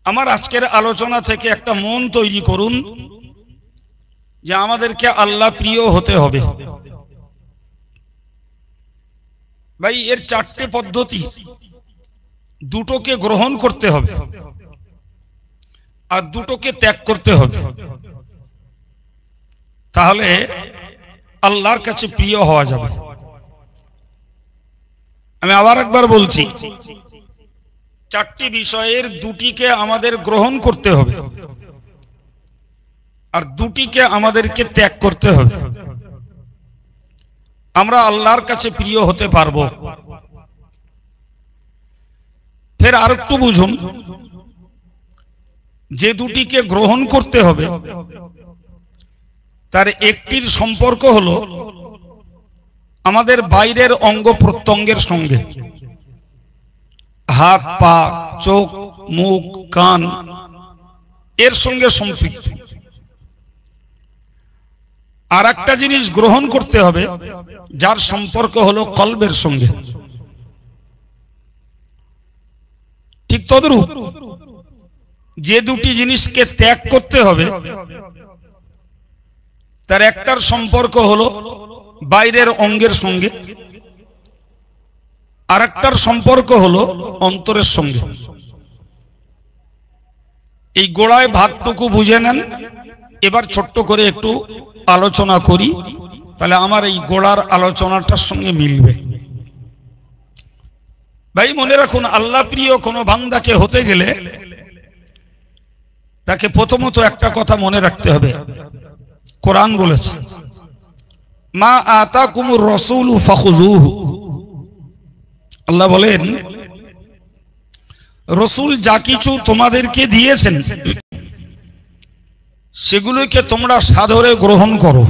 আমার আজকের আলোচনা থেকে একটা মন তৈরি করুন যে আমাদেরকে আল্লাহ প্রিয় হতে হবে। ভাই, এর চারটে পদ্ধতি, দুটোকে গ্রহণ করতে হবে আর দুটোকে ত্যাগ করতে হবে, তাহলে আল্লাহর কাছে প্রিয় হওয়া যাবে। আমি আবার একবার বলছি, চারটি বিষয়ের দুটিকে আমাদের গ্রহণ করতে হবে আর দুটিকে আমাদেরকে ত্যাগ করতে হবে, আমরা আল্লাহর কাছে প্রিয় হতে পারবো। ফের আর একটু বুঝুন, যে দুটিকে গ্রহণ করতে হবে তার একটির সম্পর্ক হলো আমাদের বাইরের অঙ্গ প্রত্যঙ্গের সঙ্গে, হাত, পা, চোখ, মুখ, কান এর সঙ্গে সম্পৃক্ত। আর একটা জিনিস গ্রহণ করতে হবে যার সম্পর্ক হলো কলবের সঙ্গে। ঠিক তদ্রূপ যে দুটি জিনিসকে ত্যাগ করতে হবে তার একটার সম্পর্ক হলো বাইরের অঙ্গের সঙ্গে, আর একটার সম্পর্ক হলো অন্তরের সঙ্গে। এই গোড়ায় ভাগটুকু বুঝে নেন। এবার ছোট্ট করে একটু আলোচনা করি, তাহলে আমার এই গোড়ার আলোচনাটার সঙ্গে মিলবে। ভাই, মনে রাখুন, আল্লাহ প্রিয় কোনো বান্দাকে হতে গেলে তাকে প্রথমত একটা কথা মনে রাখতে হবে, কোরআন বলেছে, মা আতাকুমুর রাসূলু ফাখুযুহু। আল্লাহ বলেন, রাসূল যা কিছু তোমাদেরকে দিয়েছেন সেগুলোকে তোমরা সাদরে গ্রহণ করো।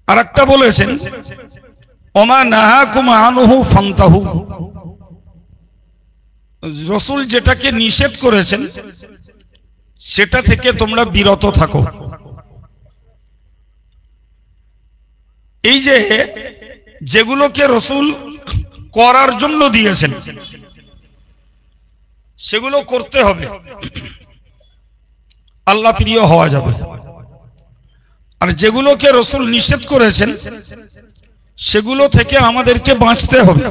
আর একটা বলেছেন, ওমা নাহাকুম আনহু ফান্তাহু। রাসূল যেটাকে নিষেধ করেছেন সেটা থেকে তোমরা বিরত থাকো। এই যে যেগুলোকে রাসূল করার জন্য দিয়েছেন সেগুলো করতে হবে, আল্লাহ প্রিয় হওয়া যাবে। আর যেগুলোকে রাসূল নিষেধ করেছেন সেগুলো থেকে আমাদেরকে বাঁচতে হবে,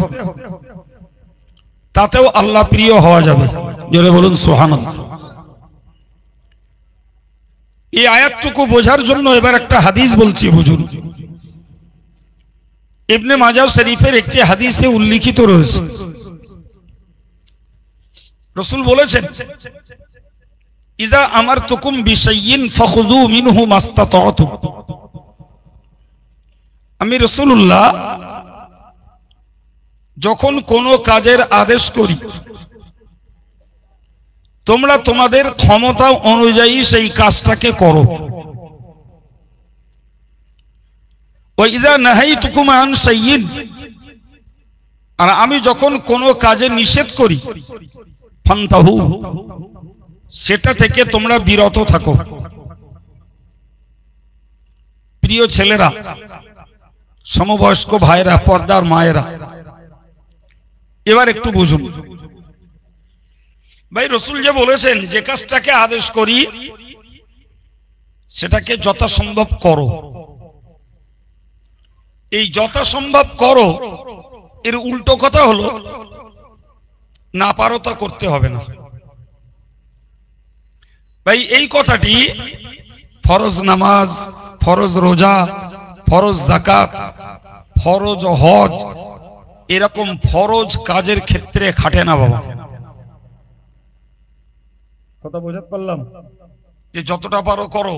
তাতেও আল্লাহ প্রিয় হওয়া যাবে। জোরে বলুন সুবহানাল্লাহ। এই আয়াতটুকু বোঝার জন্য এবার একটা হাদিস বলছি, বুঝুন। ইবনে মাজাহ শরীফের একটি হাদিসে উল্লিখিত রয়েছে, রাসূল বলেছেন, ইজা আমারতুকুম বিশাইইন ফাখুযু মিনহু মাসতাতাতুম। আমি রাসূলুল্লাহ যখন কোনো কাজের আদেশ করি তোমরা তোমাদের ক্ষমতা অনুযায়ী সেই কাজটাকে করো। ওয়া ইজা নাহাইতুকুম আন শাইইন, আর আমি যখন কোনো কাজে নিষেধ করি ফান্তাহু, সেটা থেকে তোমরা বিরত থাকো। প্রিয় ছেলেরা, সমবয়স্ক ভাইরা, পর্দার মায়েরা, এবার একটু বুঝুন। ভাই, রাসূল যে বলেছেন যে কাজটাকে আদেশ করি সেটাকে যথাসম্ভব করো। এই যথাসম্ভব করো এর উল্টো কথা হলো না পারো তা করতে হবে না। ভাই, এই কথাটি ফরজ নামাজ, ফরজ রোজা, ফরজ যাকাত, ফরজ হজ এরকম ফরজ কাজের ক্ষেত্রে খাটে না বাবা। কথা বুঝতে পারলাম? যে যতটা পারো করো।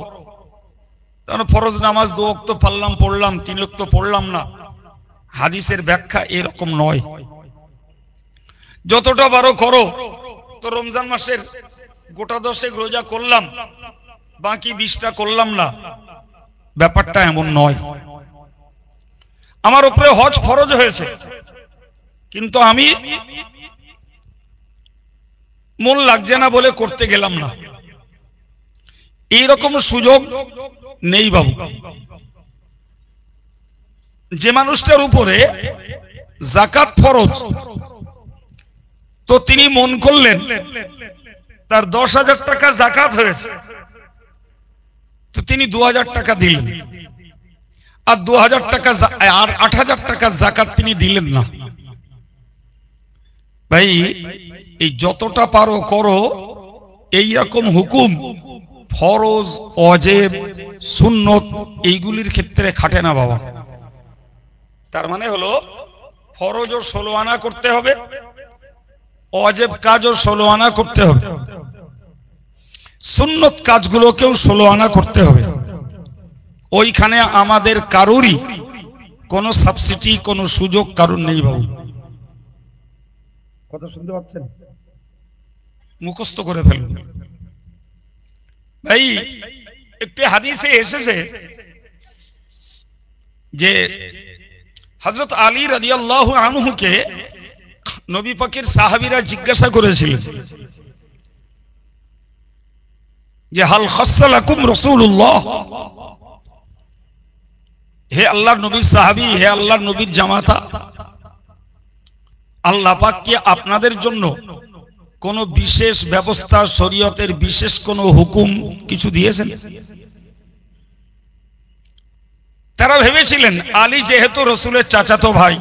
কারণ ফরজ নামাজ 2 ওয়াক্ত পারলাম পড়লাম, 3 ওয়াক্ত পড়লাম না, হাদিসের ব্যাখ্যা এরকম নয়। যতটা পারো করো। তো রমজান মাসের গোটা 10 রোজা করলাম, বাকি 20টা করলাম না, ব্যাপারটা এমন নয়। আমার উপরে হজ ফরজ হয়েছে, কিন্তু আমি মন লাগছে না বলে করতে গেলাম না, এইরকম সুযোগ নেই বাবু। যে মানুষটার উপরে যাকাত ফরজ, তো তিনি মন করলেন তার 10,000 টাকা যাকাত হয়েছে, তো তিনি 2,000 টাকা দিলেন, আর 2,000 টাকা আর 8,000 টাকা যাকাত তিনি দিলেন না। ভাই এই যতটা পারো করো, এই রকম হুকুম ফরজ, ওয়াজিব, সুন্নত এইগুলির ক্ষেত্রে খাটে না বাবা। তার মানে হলো ফরজও 16 আনা করতে হবে, ওয়াজিব কাজও 16 আনা করতে হবে, সুন্নত কাজগুলোকেও 16 আনা করতে হবে। ওইখানে আমাদের কারুরই কোনো সাবসিডি, কোনো সুযোগ কারুর নেই বাবু। কথা শুনতে পাচ্ছেন? মুখস্থ করে ফেলুন ভাই। একটি হাদিসে এসেছে যে হযরত আলী রাদিয়াল্লাহু আনহুকে নবী পাকের সাহাবীরা জিজ্ঞাসা করেছিলেন যে হাল খাসসালাকুম রাসূলুল্লাহ, হে আল্লাহর নবীর সাহাবী, হে আল্লাহর নবীর জামাতা, আল্লাহ পাক কি আপনাদের জন্য কোন বিশেষ ব্যবস্থা, শরীয়তের বিশেষ কোন হুকুম কিছু দিয়েছেন? তারা ভেবেছিলেন আলী যেহেতু রসুলের চাচাতো ভাই,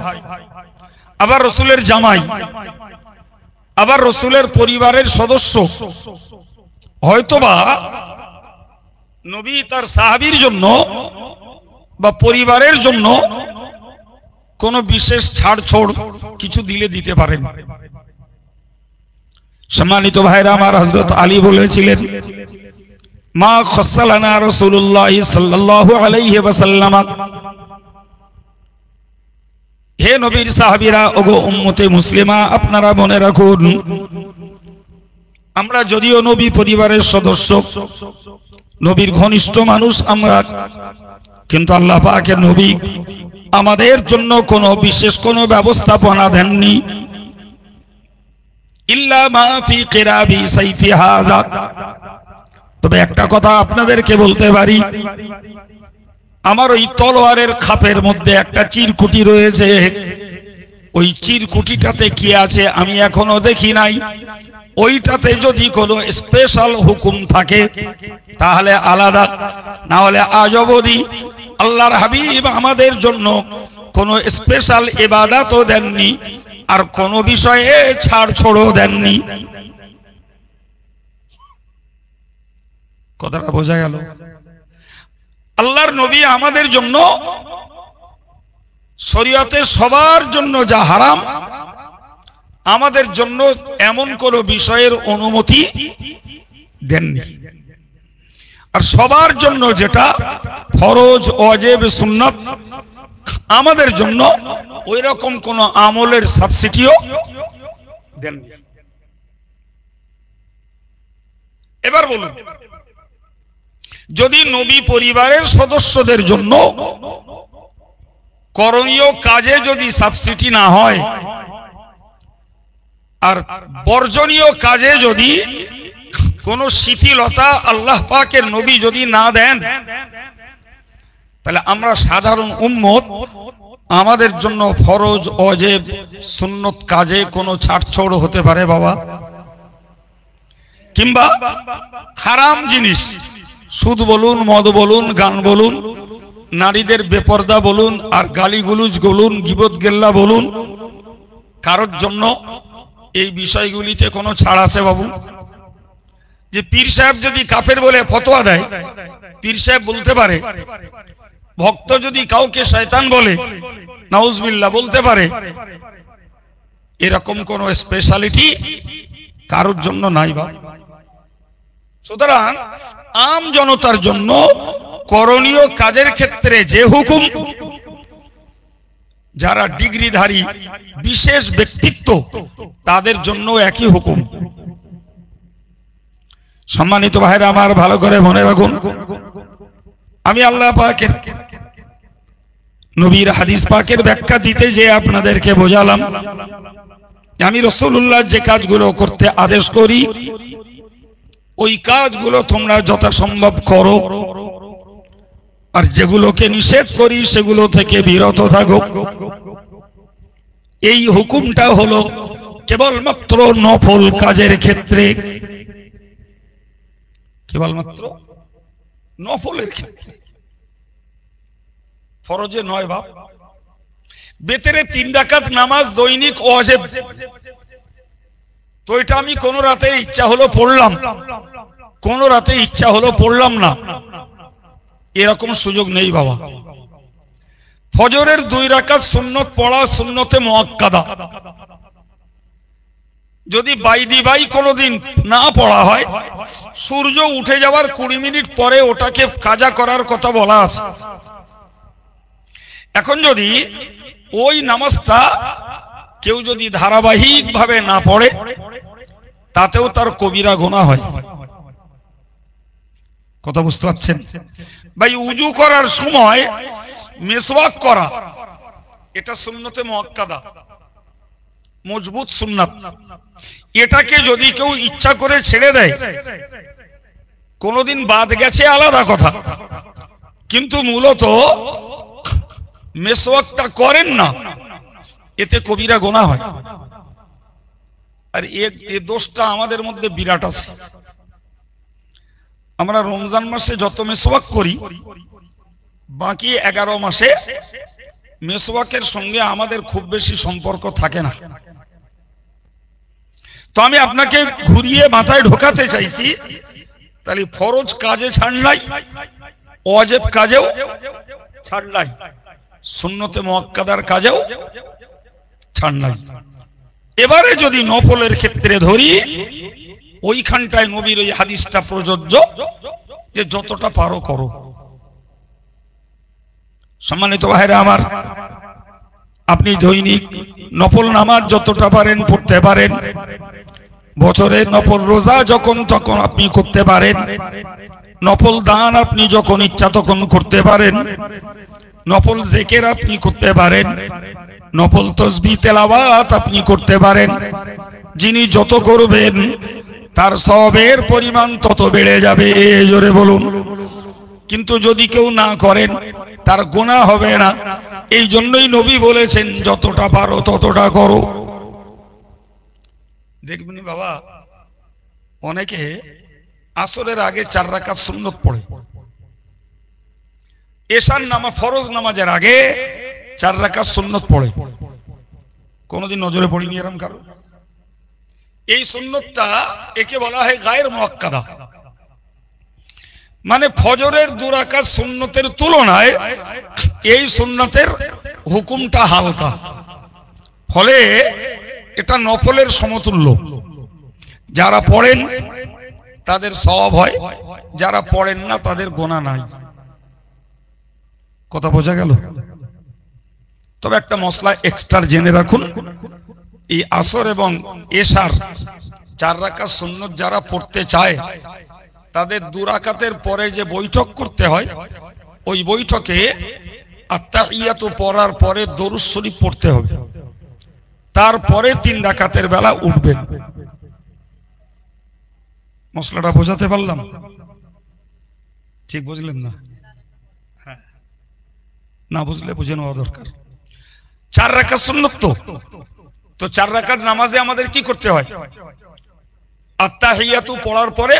আবার রসুলের জামাই, আবার রসুলের পরিবারের সদস্য, হয়তোবা নবী তার সাহাবীর জন্য বা পরিবারের জন্য কোন বিশেষ ছাড়ছড় কিছু দিলে দিতে পারেন। সম্মানিত ভাইরা আমার, হযরত আলী বলেছিলেন মা খাসসালানা রাসূলুল্লাহ সাল্লাল্লাহু আলাইহি ওয়াসাল্লাম, হে নবীর সাহাবীরা, ওগো উম্মতে মুসলিমা, আপনারা মনে রাখুন আমরা যদিও নবী পরিবারের সদস্য, নবীর ঘনিষ্ঠ মানুষ আমরা, কিন্তু আল্লাহ পাকের নবী আমাদের জন্য কোনো বিশেষ কোনো ব্যবস্থাপনা দেননি। ইল্লা মা ফি কিরাবি সাইফি হাযা, তবে একটা কথা আপনাদেরকে বলতে পারি, আমার ওই তলোয়ারের খাপের মধ্যে একটা চিরকুটি রয়েছে, ওই চিরকুটিটাতে কি আছে আমি এখনো দেখি নাই। ওইটাতে যদি কোনো স্পেশাল হুকুম থাকে তাহলে আলাদা, না হলে আজ অবধি আল্লাহর হাবিব আমাদের জন্য কোনো স্পেশাল ইবাদতও দেননি, আর কোনো বিষয়ে ছাড়ছড়ও দেননি। কথাটা বোঝা গেল? আল্লাহর নবী আমাদের জন্য শরীয়তে সবার জন্য যা হারাম, আমাদের জন্য এমন কোন বিষয়ের অনুমতি দেননি। আর সবার জন্য যেটা ফরজ, ওয়াজিব, সুন্নাত, আমাদের জন্য ওই রকম কোন আমলের সাবসিডিও দেননি। এবার বলুন, যদি নবী পরিবারের সদস্যদের জন্য করণীয় কাজে যদি সাবসিডি না হয়, আর বর্জনীয় কাজে যদি কোন শিথিলতা আল্লাহ পাকের নবী যদি না দেন, তাহলে আমরা সাধারণ উম্মত আমাদের জন্য ফরজ, ওয়াজিব, সুন্নত কাজে কোনো ছাড়ছড় হতে পারে বাবা? কিংবা হারাম জিনিস, সুদ বলুন, মদ বলুন, গান বলুন, নারীদের বেপর্দা বলুন, আর গালিগুলুজ বলুন, গীবত গেল্লা বলুন, কারোর জন্য এই বিষয়গুলিতে কোনো ছাড় আছে বাবু? যে পীর সাহেব যদি কাফের বলে ফতোয়া দেয়, পীর সাহেব বলতে পারে, ভক্ত যদি কাউকে শয়তান বলে নাউজুবিল্লাহ বলতে পারে, এরকম কোন স্পেশালিটি কারোর জন্য নাই বা। সুতরাং আম জনতার জন্য করণীয় কাজের ক্ষেত্রে যে হুকুম, যারা ডিগ্রিধারী বিশেষ ব্যক্তিত্ব তাদের জন্য একই হুকুম। সম্মানিত ভাইরা আমার, ভালো করে মনে রাখুন, আমি আল্লাহ পাকের নবীর হাদিস পাকের ব্যাখ্যা দিতে যে আপনাদেরকে বোঝালাম, আমি রাসূলুল্লাহ যে কাজগুলো করতে আদেশ করি ওই কাজগুলো তোমরা যথাসম্ভব করো, আর যেগুলোকে নিষেধ করি সেগুলো থেকে বিরত থাকো। এই হুকুমটা হলো কেবলমাত্র নফল কাজের ক্ষেত্রে, কেবলমাত্র নফলের ক্ষেত্রে, ফরজে নয় বাপ। বেতেরে 3 রাকাত নামাজ দৈনিক ওয়াজিব, তো এটা আমি কোন রাতে ইচ্ছা হলো পড়লাম, কোন রাতে ইচ্ছা হলো পড়লাম না, এরকম সুযোগ নেই বাবা। ফজরের 2 রাকাত সুন্নত পড়া সুন্নতে মুআক্কাদা, যদি বাইদি বাই কোনোদিন না পড়া হয়, সূর্য উঠে যাওয়ার 20 মিনিট পরে ওটাকে কাজা করার কথা বলা আছে। এখন যদি ওই নামাজটা কেউ যদি ধারাবাহিক ভাবে না পড়ে, তাতেও তার কবিরা গুনাহ হয়। কথা বুঝতে পারছেন ভাই? উজু করার সময় মিসওয়াক করা, এটা সুন্নতে মুআক্কাদা, মজবুত সুন্নাত। এটাকে যদি কেউ ইচ্ছা করে ছেড়ে দেয়, কোনদিন বাদ গেছে আলাদা কথা, কিন্তু মূলত মিসওয়াকটা করেন না, এতে কবিরা গুনাহ হয়। আর এই দোষটা আমাদের মধ্যে বিরাট আছে। আমরা রমজান মাসে যত মিসওয়াক করি, বাকি 11 মাসে মিসওয়াকের সঙ্গে আমাদের খুব বেশি সম্পর্ক থাকে না। তো আমি আপনাকে ঘুরিয়ে মাথায় ঢোকাতে চাইছি, তাহলে ফরজ কাজে ছাড় নাই, ওয়াজিব কাজেও ছাড় নাই, সুন্নতে মুআক্কাদার কাজেও ছাড় নাই। এবারে যদি নফলের ক্ষেত্রে ধরি, ওইখানটায় নবীর ওই হাদিসটা প্রযোজ্য যে যতটা পারো করো। সম্মানিত ভাইরা আমার, আপনি দৈনিক নফল নামাজ যতটা পারেন পড়তে পারেন, বছরে নফল রোজা যখন তখন আপনি করতে পারেন, নফল দান আপনি যখন ইচ্ছা তখন করতে পারেন, নফল জিকির আপনি করতে পারেন, নফল তাসবিহ তেলাওয়াত আপনি করতে পারেন। যিনি যত করবেন তার সওয়াবের পরিমাণ তত বেড়ে যাবে, জোরে বলুন। কিন্তু যদি কেউ না করেন, তার গুনাহ হবে না। এই জন্যই নবী বলেছেন যতটা পারো ততটা করো। দেখবেন বাবা, অনেকে আসরের আগে 4 রাকাত সুন্নত পড়ে, এশার নামাজ ফরজ নামাজের আগে 4 রাকাত সুন্নত পড়ে। কোনদিন নজরে পড়িনি এরকম কারো? এই সুন্নতটা একে বলা হয় গায়ের মুআক্কাদা, মানে ফজরের 2 রাকাত সুন্নতের তুলনায় এই সুন্নতের হুকুমটা হালকা, ফলে এটা নফলের সমতুল্য। যারা পড়েন তাদের সওয়াব হয়, যারা পড়েন না তাদের গুনাহ নাই। কথা বোঝা গেল? তবে একটা মশলা এক্সট্রা জেনে রাখুন, এই আসর এবং এশার 4 রাকাত সুন্নত যারা পড়তে চায়, তাদের 2 রাকাতের পরে যে বৈঠক করতে হয়, ওই বৈঠকে আত্তাহিয়াতু পড়ার পরে দরুদ শরীফ পড়তে হবে, তারপরে 3 রাকাতের বেলা উঠবেন। মশলাটা বোঝাতে পারলাম? ঠিক বুঝলেন না? হ্যাঁ, না বুঝলে বুঝে নেওয়া দরকার। 4 রাকাত সুন্নত, তো 4 রাকাত নামাজে আমাদের কি করতে হয়? আত্তাহিয়াতু পড়ার পরে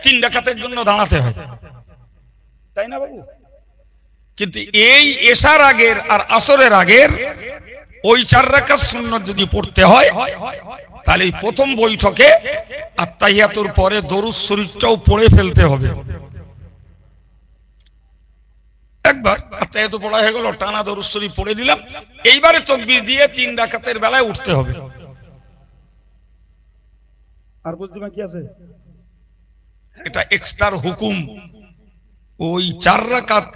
3 রাকাতের জন্য দাঁড়াতে হয়, তাই না বাবু? কিন্তু এই এশার আগের আর আসরের আগের ওই 4 রাকাত সুন্নত যদি পড়তে হয়, তাহলে এই প্রথম বৈঠকে আত্তাহিয়াতুর পরে দরুদ শরীফটাও পড়ে ফেলতে হবে। একবার আত্তাহিয়াতু পড়া হয়ে গেল, টানা দরুদ শরীফ পড়ে দিলাম, এইবারে তাকবীর দিয়ে 3 রাকাতের বেলায় উঠতে হবে। আর বুঝতে বাকি আছে? এটা এক্সট্রা হুকুম, ওই 4 রাকাত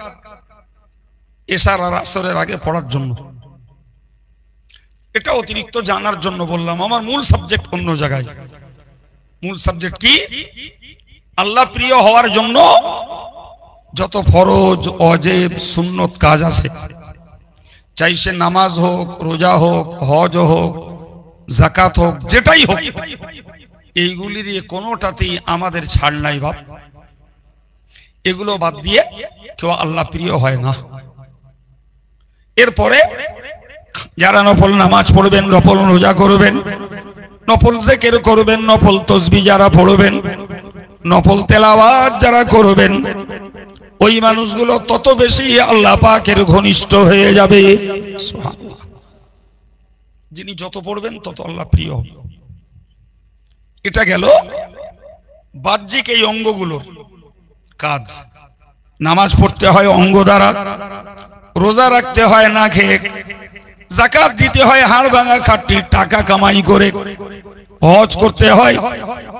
এশার আর আসরের আগে পড়ার জন্য। এটা অতিরিক্ত জানার জন্য বললাম, আমার মূল সাবজেক্ট অন্য জায়গায়। মূল সাবজেক্ট কি? আল্লাহ প্রিয় হওয়ার জন্য যত ফরজ ওয়াজিব সুন্নত কাজ আছে, চাই সে নামাজ হোক, রোজা হোক, হজ হোক, যাকাত হোক, যেটাই হোক, এইগুলির কোনোটাতেই আমাদের ছাড় নাই বাপ। এগুলো বাদ দিয়ে কেউ আল্লাহ প্রিয় হয় না। এরপরে যারা নফল নামাজ পড়বেন, নফল রোজা করবেন, নফল জিকির করবেন, নফল তাসবিহ যারা পড়বেন, নফল তেলাওয়াত যারা করবেন, ওই মানুষগুলো তত বেশি আল্লাহ পাকের ঘনিষ্ঠ হয়ে যাবে। সুবহানাল্লাহ। যিনি যত পড়বেন তত আল্লাহ প্রিয় হবে। এটা গেল বাহ্যিক এই অঙ্গগুলোর কাজ। নামাজ পড়তে হয় অঙ্গ দ্বারা, রোজা রাখতে হয় না খেয়ে, যাকাত দিতে হয় হাড় ভাঙা খাটটি টাকা কামাই করে, হজ করতে হয়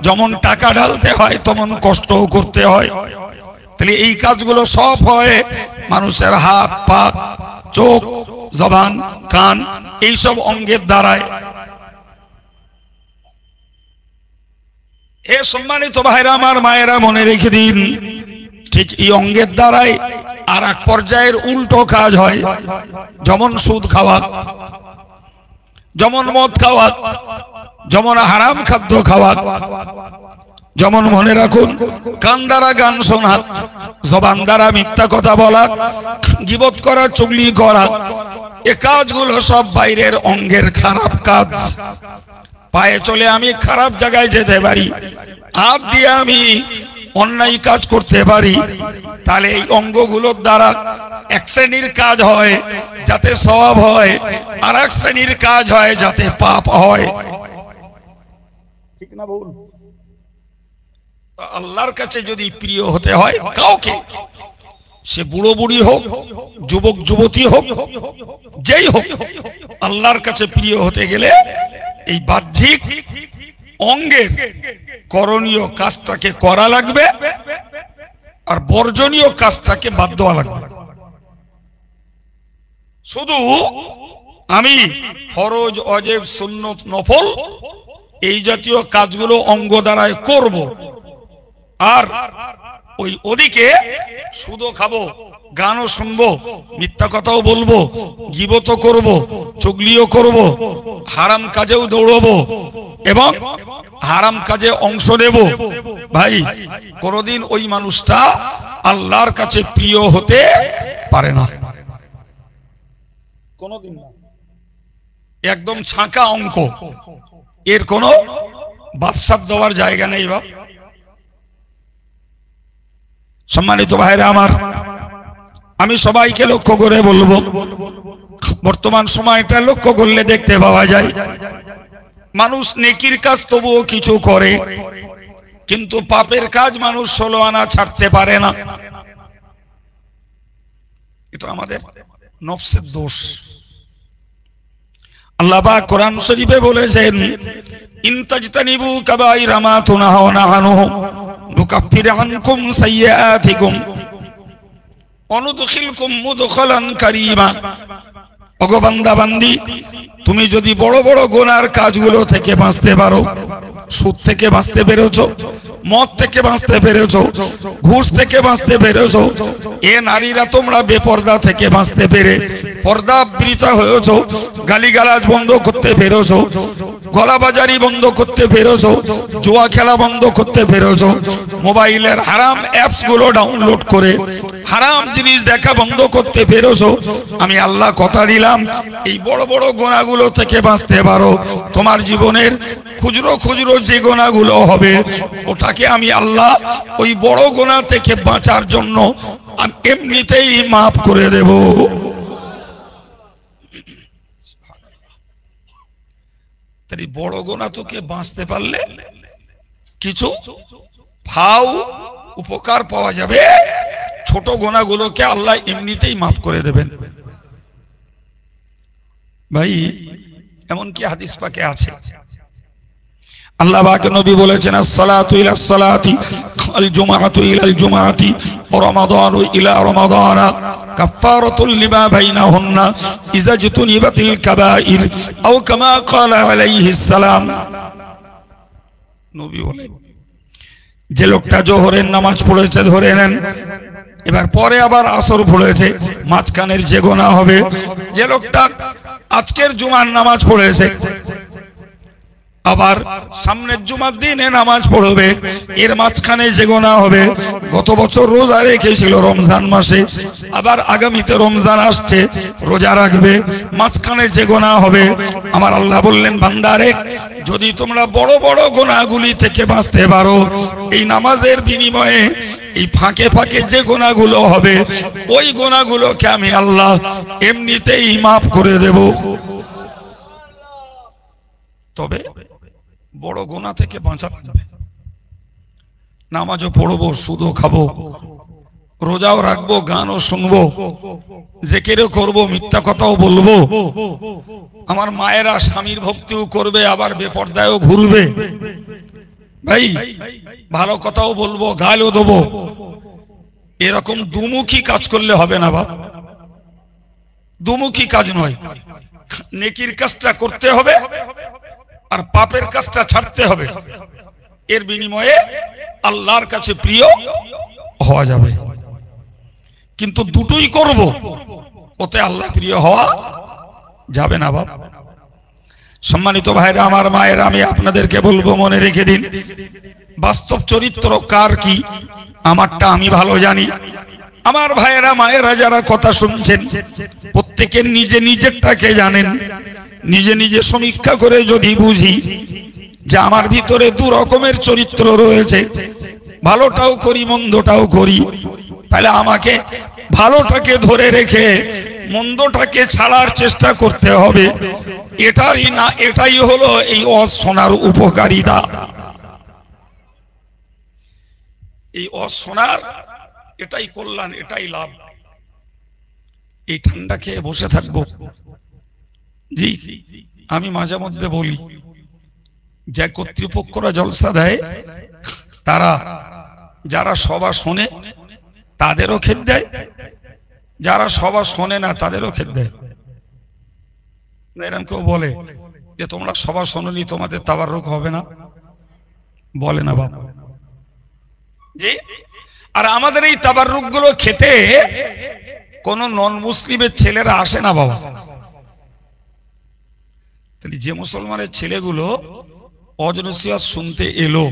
যেমন টাকা ঢালতে হয় তেমন কষ্টও করতে হয়। তাহলে এই কাজগুলো সব হয় মানুষের হাত, পা, চোখ, জবান, কান এইসব অঙ্গের দ্বারায়। হে সম্মানিত ভাইরা আমার, মায়েরা, মনে রেখে দিন, ঠিক এই অঙ্গের দ্বারাই আর এক পর্যায়ের উল্টো কাজ হয়। যেমন সুদ খাওয়া, যেমন মদ খাওয়া, যেমন হারাম খাদ্য খাওয়া, যেমন মনে রাখুন কান দ্বারা গান শোনা, জবান দ্বারা মিথ্যা কথা বলা, গীবত করা, চুগলি করা, এ কাজগুলো সব বাইরের অঙ্গের খারাপ কাজ। পায়ে চলে আমি খারাপ জায়গায় যেতে পারি, হাত দিয়ে আমি অন্যায় কাজ করতে পারি। তাহলে এই অঙ্গগুলোর দ্বারা এক শ্রেণীর কাজ হয় যাতে সওয়াব হয়, আর এক শ্রেণীর কাজ হয় যাতে পাপ হয়। ঠিক না ভুল? আল্লাহর কাছে যদি প্রিয় হতে হয় কাউকে, সে বুড়ো বুড়ি হোক, যুবক যুবতী হোক, যেই হোক, আল্লাহর কাছে প্রিয় হতে গেলে এই বাহ্যিক অঙ্গের করণীয় কাজটাকে করা লাগবে, আর বর্জনীয় কাজটাকে বাদ দেওয়া লাগবে। শুধু আমি ফরজ, ওয়াজিব, সুন্নত, নফল এই জাতীয় কাজগুলো অঙ্গ দ্বারায় করব, আর ওই ওদিকে সুদও খাবো, গানও শুনবো, মিথ্যা কথাও বলবো, গীবতও করব, চুগলিও করব, হারাম কাজেও দৌড়বো এবং হারাম কাজে অংশ নেব। ভাই, কোনদিন ওই মানুষটা আল্লাহর কাছে প্রিয় হতে পারে না, কোনদিন না। একদম ছাঁকা অঙ্ক, এর কোনো বাদশাহ দেওয়ার জায়গা নেই। বাপ, সম্মানিত ভাইরা আমার, আমি সবাইকে লক্ষ্য করে বলবো, বর্তমান সময়টা লক্ষ্য করলে দেখতে পাওয়া যায় মানুষ নেকির কাজ তবুও কিছু করে, কিন্তু পাপের কাজ মানুষ 16 আনা ছাড়তে পারে না। এটা আমাদের নফসের দোষ। আল্লাহ পাক কোরআন শরীফে বলেছেন, ইন তাজতানিবু কাবাইরা মা তুনহাউনা আনহু নুকাফির আনকুম সাইয়্যাতিকুম ওয়া নুদখিলকুম মুদখালান কারীমা। ওগো বান্দা বান্দি, তুমি যদি বড় বড় গুনার কাজগুলো থেকে বাঁচতে পারো, সুদ থেকে বাঁচতে পেরেছো, মদ থেকে বাঁচতে পেরেছো, ঘুষ থেকে বাঁচতে পেরেছো, এ নারীরা তোমরা বেপর্দা থেকে বাঁচতে পেরে পর্দাবৃত হয়েছো, গালিগালাজ বন্ধ করতে পেরেছো, গলাবাজারি বন্ধ করতে পেরেছো, জুয়া খেলা বন্ধ করতে পেরেছো, মোবাইলের হারাম অ্যাপস গুলো ডাউনলোড করে হারাম জিনিস দেখা বন্ধ করতে পেরেছো, আমি আল্লাহ কথা দিলাম এই বড় বড় গুনাহগুলো থেকে বাঁচতে পারো, তোমার জীবনের খুচরো খুচরো যে গুনাহগুলো হবে ওটাকে আমি আল্লাহ ওই বড় গুনাহ থেকে বাঁচার জন্য এমনিতেই মাফ করে দেব। তাই বড় গুনাহ থেকে বাঁচতে পারলে কিছু ফাও উপকার পাওয়া যাবে, ছোট গুনাহগুলোকে আল্লাহ এমনিতেই মাফ করে দেবেন। ভাই, এমন কি হাদিস পাকে আছে, আল্লাহ পাক নবী বলেছেন, as-salatu ila as-salati al-jumu'atu ila al-jumu'ati wa ramadanu ila ramadana kaffaratul lima bainahunna idza jutunibatil kaba'ir aw kama qala alayhi salam। নবী বলেন, যে লোকটা জোহরের নামাজ পড়েছে ধরে নেন, এবার পরে আবার আসর পড়েছে, মাঝখানের যে গুনাহ হবে, যে লোকটা আজকের জুমার নামাজ পড়েছে আবার সামনের জুমার দিনে নামাজ পড়বে, এর মাঝখানে যে গোনা হবে, গত বছর রোজা রেখেছিল রমজান মাসে, আবার আগামীতে রমজান আসছে রোজা রাখবে, মাঝখানে যে গোনা হবে, আমার আল্লাহ বললেন বান্দারে যদি তোমরা বড় বড় গোনাগুলি থেকে বাঁচতে পারো, এই নামাজের বিনিময়ে এই ফাঁকে ফাঁকে যে গোনাগুলো হবে ওই গোনাগুলোকে আমি আল্লাহ এমনিতেই মাফ করে দেব। তবে বড় গোনা থেকে বাঁচা লাগবে। নামাজও পড়বো, সুদও খাবো, রোজাও রাখবো, গানও শুনবো, জিকিরও করবো, মিথ্যা কথাও বলবো, আমার মায়েরা স্বামীর ভক্তিও করবে, আবার বেপরদায়ও ঘুরবে, ভাই ভালো কথাও বলবো, গালও দেবো। এরকম দুমুখী কাজ করলে হবে না বাপ, দুমুখী কাজ নয়। নেকির কাজটা করতে হবে আর পাপের কাজটা ছাড়তে হবে, এর বিনিময়ে আল্লাহর কাছে প্রিয় হওয়া যাবে। কিন্তু দুটোই করব, ওতে আল্লাহ প্রিয় হওয়া যাবে না বাপ। সম্মানিত ভাইরা আমার, মায়েরা, আমি আপনাদেরকে বলবো মনে রেখে দিন, বাস্তব চরিত্র কার কি আমারটা আমি ভালো জানি। আমার ভাইয়েরা মায়েরা যারা কথা শুনছেন, প্রত্যেকের নিজে নিজেরটাকে জানেন। নিজে নিজে সমীক্ষা করে যদি বুঝি যে আমার ভিতরে দু রকমের চরিত্র রয়েছে, ভালোটাও করি মন্দটাও করি, তাহলে আমাকে ভালোটাকে ধরে রেখে মন্দটাকে ছাড়ার চেষ্টা করতে হবে। এটাই হলো এই ওয়াজ শোনার উপকারিতা। এই ওয়াজ শোনার এটাই কল্যাণ, এটাই লাভ। এই ঠান্ডা খেয়ে বসে থাকবো। জি, আমি মাঝে মধ্যে বলি, যে কর্তৃপক্ষরা জলসা দেয় তারা যারা সভা শোনে তাদেরও খেদ দেয়, যারা সভা শোনে না তাদেরও খেদ দেয়। এরকম কেউ বলে যে তোমরা সভা শোনোনি, তোমাদের তাবাররুক হবে না, বলে না বাবা। জি, আর আমাদের এই তাবাররুক গুলো খেতে কোন নন মুসলিমের ছেলেরা আসে না বাবা। তাহলে যে মুসলমানের ছেলেগুলো ওয়াজ নসিহত শুনতে এলো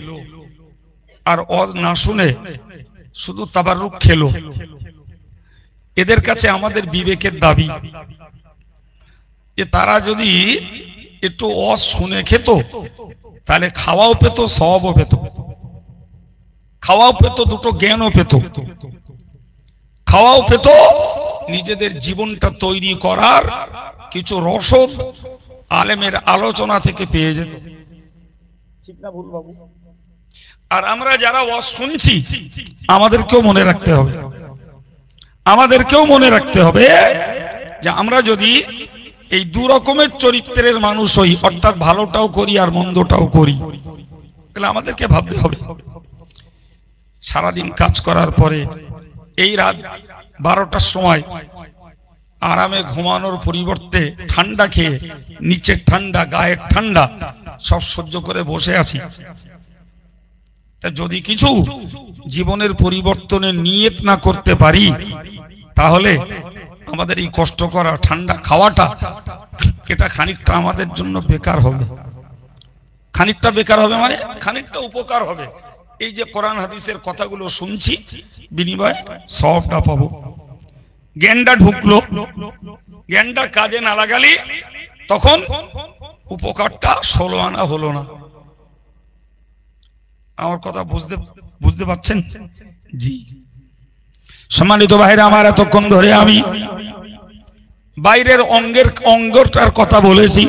আর ওয়াজ না শুনে শুধু তাবাররুক খেলো, এদের কাছে আমাদের বিবেকের দাবি যে তারা যদি একটু ওয়াজ শুনে খেত তাহলে খাওয়াও পেত, সওয়াবও পেত, খাওয়াও পেত, দুটো জ্ঞানও পেত, খাওয়াও পেত, নিজেদের জীবনটা তৈরি করার কিছু রসদ আলেমের আলোচনা থেকে পেয়ে যেত। ঠিক না ভুল বাবু? আর আমরা যারা ওয়াজ শুনছি আমাদেরকেও মনে রাখতে হবে, আমাদেরকেও মনে রাখতে হবে যে আমরা যদি এই দু রকমের চরিত্রের মানুষ হই, অর্থাৎ ভালোটাও করি আর মন্দটাও করি, তাহলে আমাদেরকে ভাবতে হবে সারাদিন কাজ করার পরে এই রাত 12টার সময় আরামে ঘুমানোর পরিবর্তে ঠান্ডা খেয়ে, নিচের ঠান্ডা গায়ের ঠান্ডা সব সহ্য করে বসে আছি। তা যদি কিছু জীবনের পরিবর্তনের নিয়ত না করতে পারি তাহলে আমাদের এই কষ্ট করা ঠান্ডা খাওয়াটা এটা খানিকটা আমাদের জন্য বেকার হবে। খানিকটা বেকার হবে মানে খানিকটা উপকার হবে। এই যে কোরআন হাদিসের কথাগুলো শুনছি, বিনিময়ে সওয়াবটা পাবো। জ্ঞানটা ঢুকলো, জ্ঞানটা কাজে না লাগালে তখন উপকারটা 16 আনা হলো না। আমার কথা বুঝতে পারছেন? জি, সম্মানিত ভাইরা আমার, এতক্ষণ ধরে আমি বাইরের অঙ্গটার কথা বলেছি।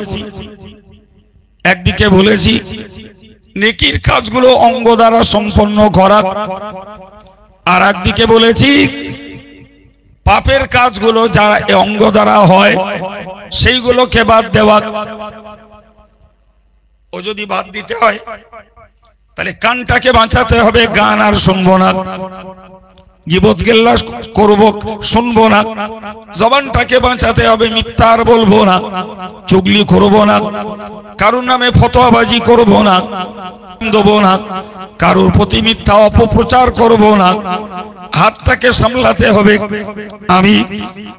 একদিকে বলেছি নেকির কাজগুলো অঙ্গ দ্বারা সম্পন্ন করা, আর একদিকে বলেছি পাপের কাজগুলো যারা অঙ্গ দ্বারা হয় সেইগুলোকে বাদ দেওয়া। ও যদি বাদ দিতে হয় তাহলে কানটাকে বাঁচাতে হবে, গান আর শুনবো না, গীবত গিল্লা করব শুনবো না। জবানটাকে বাঁচাতে হবে, মিথ্যা আর বলবো না, চুগলি করবো না, কারোর নামে ফতোয়াবাজি করবো না, দেবো না, কারোর প্রতি মিথ্যা অপপ্রচার করবো না। হাতটাকে সামলাতে হবে, আমি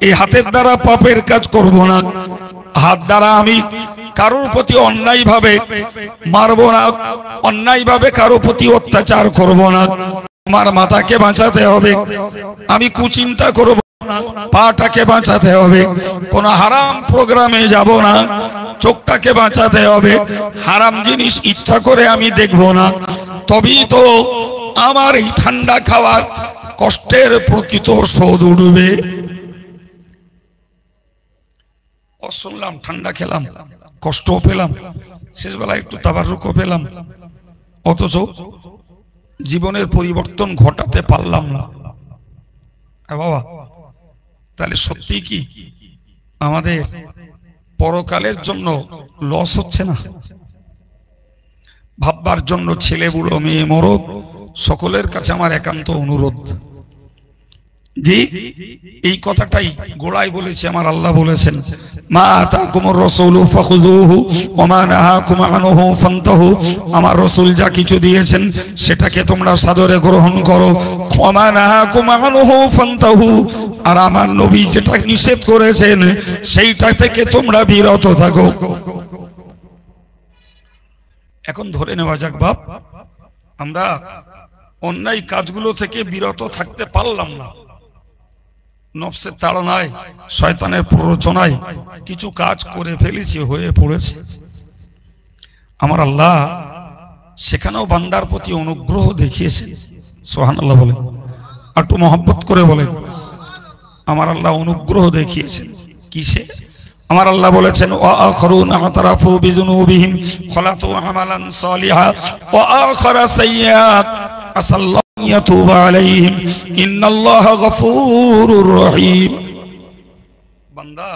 এই হাতের দ্বারা পাপের কাজ করব না, হাত দ্বারা আমি কারোর প্রতি অন্যায়ভাবে মারবো না, অন্যায়ভাবে কারোর প্রতি অত্যাচার করব না। আমার মাথাকে বাঁচাতে হবে, আমি কুচিন্তা করব, পাটাকে বাঁচাতে হবে, কোন হারাম প্রোগ্রামে যাব না, চোখটাকে বাঁচাতে হবে, হারাম জিনিস ইচ্ছা করে আমি দেখব না। তবেই তো আমার এই ঠান্ডা খাওয়ার কষ্টের প্রকৃত শোধ উঠবে। শুনলাম, ঠান্ডা খেলাম, কষ্টও পেলাম, শেষবেলায় একটু তাবাররুকও পেলাম, অথচ জীবনের পরিবর্তন ঘটাতে পারলাম না। বাবা, তাহলে সত্যি কি আমাদের পরকালের জন্য লস হচ্ছে না? ভাববার জন্য ছেলে বুড়ো মেয়ে মরদ সকলের কাছে আমার একান্ত অনুরোধ, জি এই কথাটাই গোড়ায় বলেছি। আমার আল্লাহ বলেছেন, মা আতাকুমুর রাসূলু ফাখুযুহু ওয়া মা নাহাকুম আনহু ফান্তাহু। আমার রাসূল যা কিছু দিয়েছেন সেটাকে তোমরা সাদরে গ্রহণ করো, ওয়া মা নাহাকুম আনহু ফান্তাহু। আর আমার নবী যেটা নিষেধ করেছেন সেইটা থেকে তোমরা বিরত থাকো। এখন ধরে নেওয়া যাক বাপ, আমরা অন্যায় কাজগুলো থেকে বিরত থাকতে পারলাম না, নফসের তাড়নায় শয়তানের প্ররোচনায় কিছু কাজ করে ফেলেছি, হয়ে পড়েছে। আমার আল্লাহ সেখানেও বান্দার প্রতি অনুগ্রহ দেখিয়েছেন। সুবহানাল্লাহ বলেন, একটু মহব্বত করে বলেন। আমার আল্লাহ অনুগ্রহ দেখিয়েছেন কিসে? আমার আল্লাহ বলেছেন, ওয়া আখরুনা আতরাফু বিযুনুবিহিম খলাতু আমালান সালিহা ওয়া আখরা সাইয়্যাত আসাল্লাহু ইয়াতুবা আলাইহিম ইন্নাল্লাহা গফুরুর রহিম। বান্দা,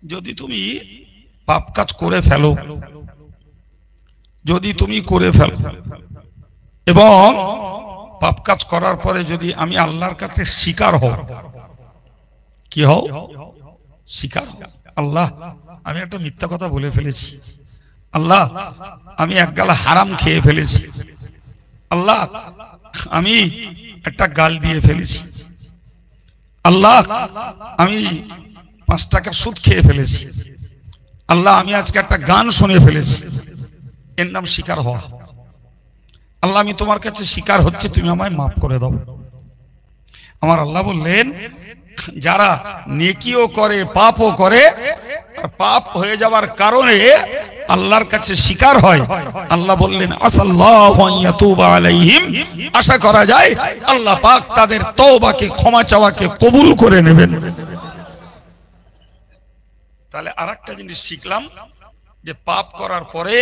যদি তুমি পাপ কাজ করে ফেলো, যদি তুমি করে ফেলো এবং পাপ কাজ করার পরে যদি আমি আল্লাহর কাছে শিকার হও, কি হও? শিকার হও, আল্লাহ আমি একটা মিথ্যা কথা বলে ফেলেছি, আল্লাহ আমি এক গাল হারাম খেয়ে ফেলেছি, আল্লাহ আমি একটা গাল দিয়ে ফেলেছি, আল্লাহ আমি 5 টাকা সুদ খেয়ে ফেলেছি, আল্লাহ আমি আজকে একটা গান শুনে ফেলেছি। এর নাম শিকার হওয়া। আল্লাহ আমি তোমার কাছে শিকার হচ্ছে, তুমি আমায় মাফ করে দাও। আমার আল্লাহ বললেন, যারা নেকিও করে পাপও করে, আর পাপ হয়ে যাওয়ার কারণে আল্লাহর কাছে শিকার হয়, আল্লাহ বললেন আসাল্লাহু ইয়াতুবা আলাইহিম, আশা করা যায় আল্লাহ পাক তাদের তওবাকে, ক্ষমা চাওয়াকে কবুল করে নেবেন। তাহলে আরেকটা জিনিস শিখলাম যে পাপ করার পরে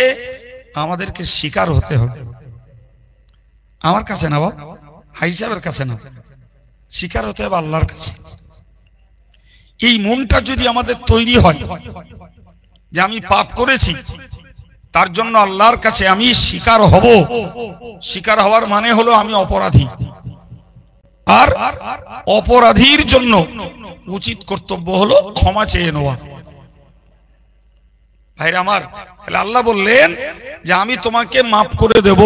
আমাদেরকে শিকার হতে হবে। আমার কাছে না বাবা, হাই সাহেবের কাছে না, শিকার হতে হবে আল্লাহর কাছে। এই মনটা যদি আমাদের তৈরি হয় যে আমি পাপ করেছি, তার জন্য আল্লাহর কাছে আমি শিকার হব। শিকার হওয়ার মানে হলো আমি অপরাধী, আর অপরাধীর জন্য উচিত কর্তব্য হলো ক্ষমা চেয়ে নেওয়া। ভাইরা আমার, তাহলে আল্লাহ বললেন যে আমি তোমাকে মাফ করে দেব,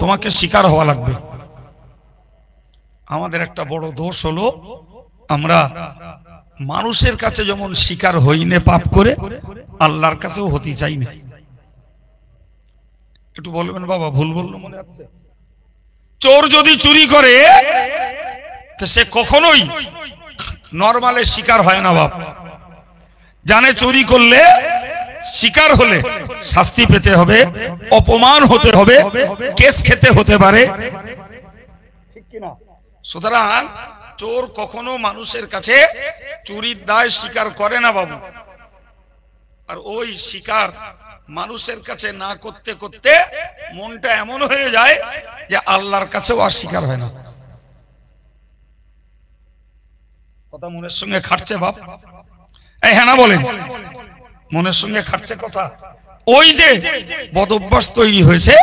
তোমাকে শিকার হওয়া লাগবে। আমাদের একটা বড় দোষ হলো আমরা মানুষের কাছে যেমন শিকার হই না পাপ করে, আল্লাহর কাছেও হতে চাই না। একটু বলবেন বাবা, ভুল বললো মনে হচ্ছে? চোর যদি চুরি করে তো সে কখনোই নরমালে শিকার হয় না বাপ, জানে চুরি করলে শিকার হলে শাস্তি পেতে হবে, অপমান হতে হবে, কেস খেতে হতে পারে, ঠিক কিনা? সুতরাং চোর কখনো মানুষের কাছে চুরির দায় স্বীকার করে না বাবু। আর ওই শিকার মানুষের কাছে না করতে করতে মনটা এমন হয়ে যায় যে আল্লাহর কাছেও আর স্বীকার হয় না। কথা মনের সঙ্গে খাটছে বাপ? এই হ্যাঁ না বলেন, মনের সঙ্গে খাটছে কথা? ওই যে বদ অভ্যাস তৈরি হয়েছে,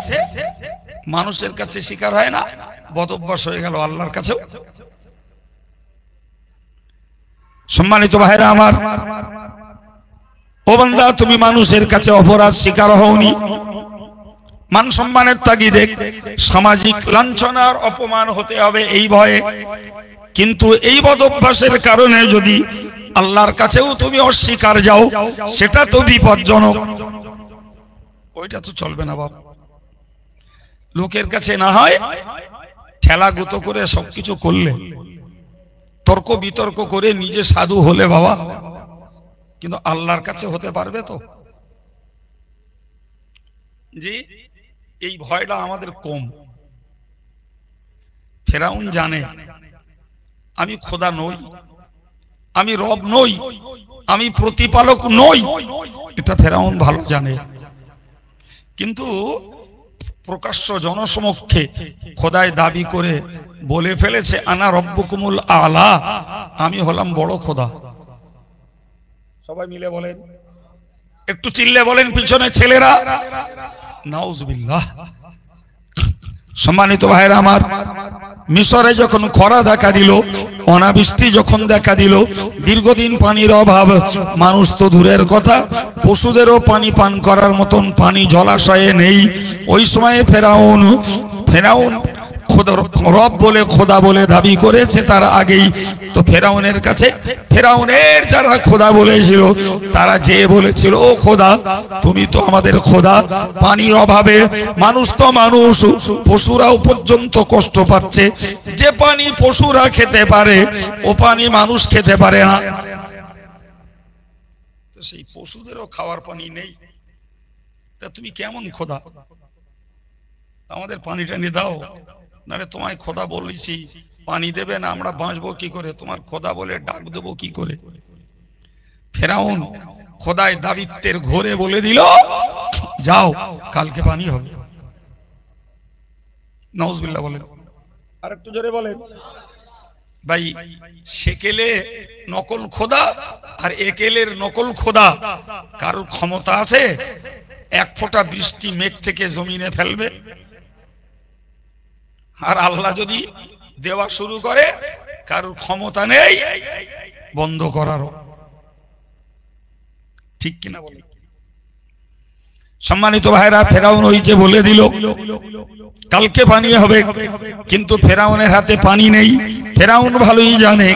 মানুষের কাছে স্বীকার হয় না, বদ অভ্যাস হয়ে গেল আল্লাহর কাছেও। সম্মানিত ভাইরা আমার, ও বান্দা, তুমি মানুষের কাছে অপরাধ স্বীকার হওনি, মান সম্মানের তাগিদে সামাজিক লাঞ্ছনার অপমান হতে হবে এই ভয়ে। কিন্তু এই বদ অভ্যাসের কারণে যদি আল্লাহর কাছেও তুমি অস্বীকার যাও, সেটা তো বিপজ্জনক। ওইটা তো চলবে না বাবা। লোকের কাছে না হয় ঠেলা গুতো করে সবকিছু করলে, তর্ক বিতর্ক করে নিজে সাধু হলে বাবা, কিন্তু আল্লাহর কাছে হতে পারবে তো? জি, এই ভয়টা আমাদের কম। ফেরাউন জানে আমি খোদা নই, আমি রব নই, আমি প্রতিপালক নই, এটা ফেরাউন ভালো জানে। কিন্তু প্রকাশ্য জনসমক্ষে খোদায় দাবি করে বলে ফেলেছে আনা রব্বুকুমুল আলা, আমি হলাম বড় খোদা। সবাই মিলে বলেন, একটু চিল্লে বলেন পিছনে ছেলেরা, নাউজুবিল্লাহ। সম্মানিত ভাইরা আমার, মিশরে যখন খরা দেখা দিল, অনাবৃষ্টি যখন দেখা দিল, দীর্ঘদিন পানির অভাব, মানুষ তো দূরের কথা, পশুদেরও পানি পান করার মতন পানি জলাশয়ে নেই। ওই সময়ে ফেরাউন রব বলে খোদা বলে দাবি করেছে তার আগেই। তো ফেরাউনের কাছে ফেরাউনের যারা খোদা বলেছিল তারা যে বলেছিল, ও খোদা তুমি তো আমাদের খোদা, পানির অভাবে মানুষ তো মানুষ, পশুরাও পর্যন্ত কষ্ট পাচ্ছে, যে পানি পশুরা খেতে পারে ও পানি মানুষ খেতে পারে না, তো সেই পশুদেরও খাওয়ার পানি নেই, তা তুমি কেমন খোদা? আমাদের পানিটা নিয়ে দাও, নারে তোমায় খোদা বলেছি পানি দেবে না, আমরা বাঁচবো কি করে, তোমার খোদা বলে ডাক দেবো কি করে? ফেরাউন খোদায় দাবিত্বের ঘোরে বলে দিল, যাও কালকে পানি হবে। নাউজুবিল্লাহ বলেন, আরেকটু জোরে বলেন ভাই। সেকেলে নকল খোদা আর একেলের নকল খোদা কারোর ক্ষমতা আছে এক ফোঁটা বৃষ্টি মেঘ থেকে জমিনে ফেলবে? আর আল্লাহ যদি দেওয়া শুরু করে কারোর ক্ষমতা নেই বন্ধ করারও, ঠিক কিনা বলে? সম্মানিত ভাইরা, ফেরাউন ওই যে বলে দিল কালকে পানি হবে, কিন্তু ফেরাউনের হাতে পানি নেই। ফেরাউন ভালোই জানে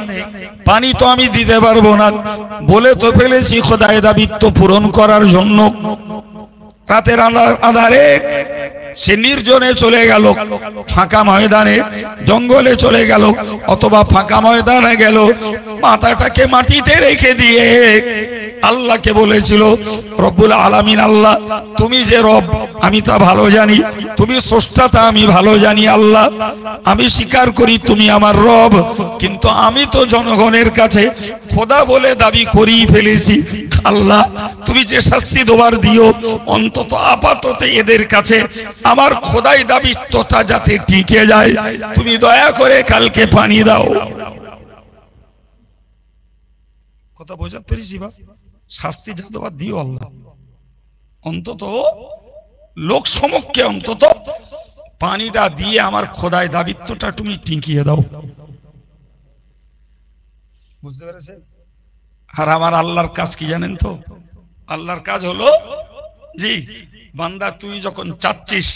পানি তো আমি দিতে পারবো না, বলে তো ফেলেছি খোদায় দাবিত্ব পূরণ করার জন্য। রাতের আধারে সে নির্জনে চলে গেল, ফাঁকা ময়দানে, জঙ্গলে চলে গেল, অথবা ফাঁকা ময়দানে গেল, মাথাটাকে মাটিতে রেখে দিয়ে আল্লাহকে বলেছিল, রব্বুল আলামিন আল্লাহ তুমি যে রব আমি তা ভালো জানি, তুমি স্রষ্টা তা আমি ভালো জানি। আল্লাহ আমি স্বীকার করি তুমি আমার রব, কিন্তু আমি তো জনগণের কাছে খোদা বলে দাবি করেই ফেলেছি। আল্লাহ তুমি যে শাস্তি দেওয়ার দিও, অন্তত আপাতত এদের কাছে আমার খোদাই দাবিত্বটা যাতে টিকে যায়, তুমি দয়া করে কালকে পানি দাও। কথা বোঝাতে পেরেছি বা? শাস্তি যা দেওয়ার দিও আল্লাহ, অন্তত লোক সমক্ষে অন্তত পানিটা দিয়ে আমার খোদাই দাবিত্বটা তুমি টিকিয়ে দাও। বুঝতে পেরেছেন? আর আমার আল্লাহর কাজ কি জানেন তো? আল্লাহর কাজ হলো, জি বান্দা তুই যখন চাচ্ছিস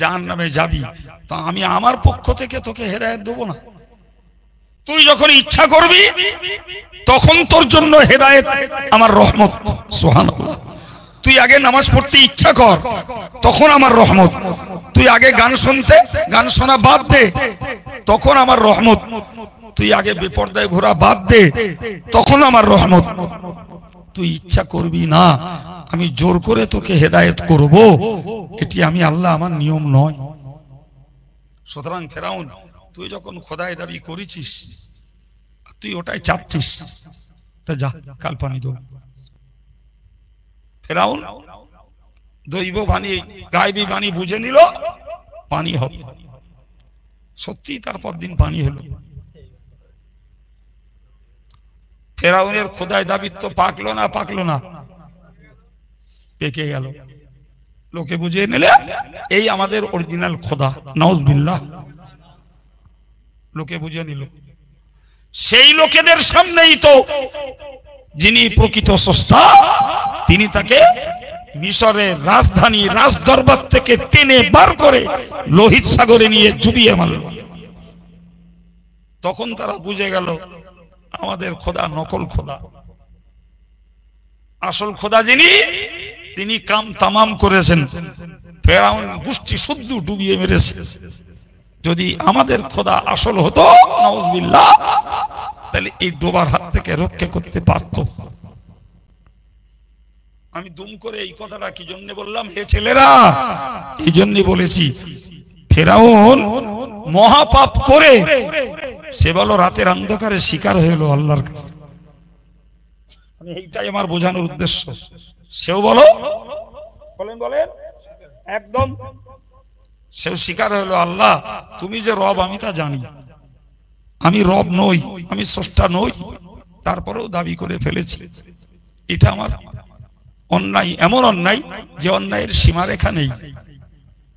জাহান্নামে যাবি, তা আমি আমার পক্ষ থেকে তোকে হেদায়েত দেবো না? তুই যখন ইচ্ছা করবি তখন তোর জন্য হেদায়েত আমার রহমত। সুবহানাল্লাহ। তুই আগে নামাজ পড়তে ইচ্ছা কর, তখন আমার রহমত। তুই আগে গান শুনতে, গান শোনা বাদ দে, তখন আমার রহমত। তুই আগে বেপরদায় ঘোরা বাদ দে, তখন আমার রহমত। তুই ইচ্ছা করবি না, আমি জোর করে তোকে হেদায়েত করব, এটি আমি আল্লাহ, আমার নিয়ম নয়। সুতরাং ফেরাউন তুই যখন খোদায় দাবি করেছিস, তুই ওটাই চাচ্ছিস, তা যা কাল পানি দেব। ফেরাউন দৈব বাণী গায়বী বাণী বুঝে নিল, পানি হবে। সত্যি তারপর দিন পানি হলো। ফেরাউনের খোদায় দাবিত্ব পাকলো না? পাকলো না, পেকে গেল। লোকে বুঝিয়ে নিলে এই আমাদের অরিজিনাল খোদা, নাউজুবিল্লাহ। লোকে বুঝে নিল। সেই লোকেদের সামনেই তো যিনি প্রকৃত স্রষ্টা, তিনি তাকে মিশরের রাজধানী রাজদরবার থেকে টেনে বার করে লোহিত সাগরে নিয়ে ডুবিয়ে মারল। তখন তারা বুঝে গেল আমাদের খোদা নকল খোদা। আসল খোদা যিনি, তিনি কাম তামাম করেছেন, ফেরাউন গোষ্ঠী শুদ্ধ ডুবিয়ে মেরেছে। যদি আমাদের খোদা আসল হতো নাউজুবিল্লাহ, তাহলে এই ডোবার হাত থেকে রক্ষা করতে পারত। আমি দুম করে এই কথাটা কি জন্য বললাম হে ছেলেরা? এই জন্য বলেছি, ফেরাউন মহাপাপ করে সে বলো রাতের অন্ধকারে শিকার হয়ে এলো আল্লাহর কাছে। আমি এইটাই আমার বোঝানোর উদ্দেশ্য। সেও বলো বলেন বলেন একদম, সেও শিকার হলো আল্লাহ তুমি যে রব আমি তা জানি, আমি রব নই, আমি স্রষ্টা নই, তারপরেও দাবি করে ফেলেছি। এটা আমার অন্যায়, এমন অন্যায় যে অন্যায়ের সীমারেখা নেই।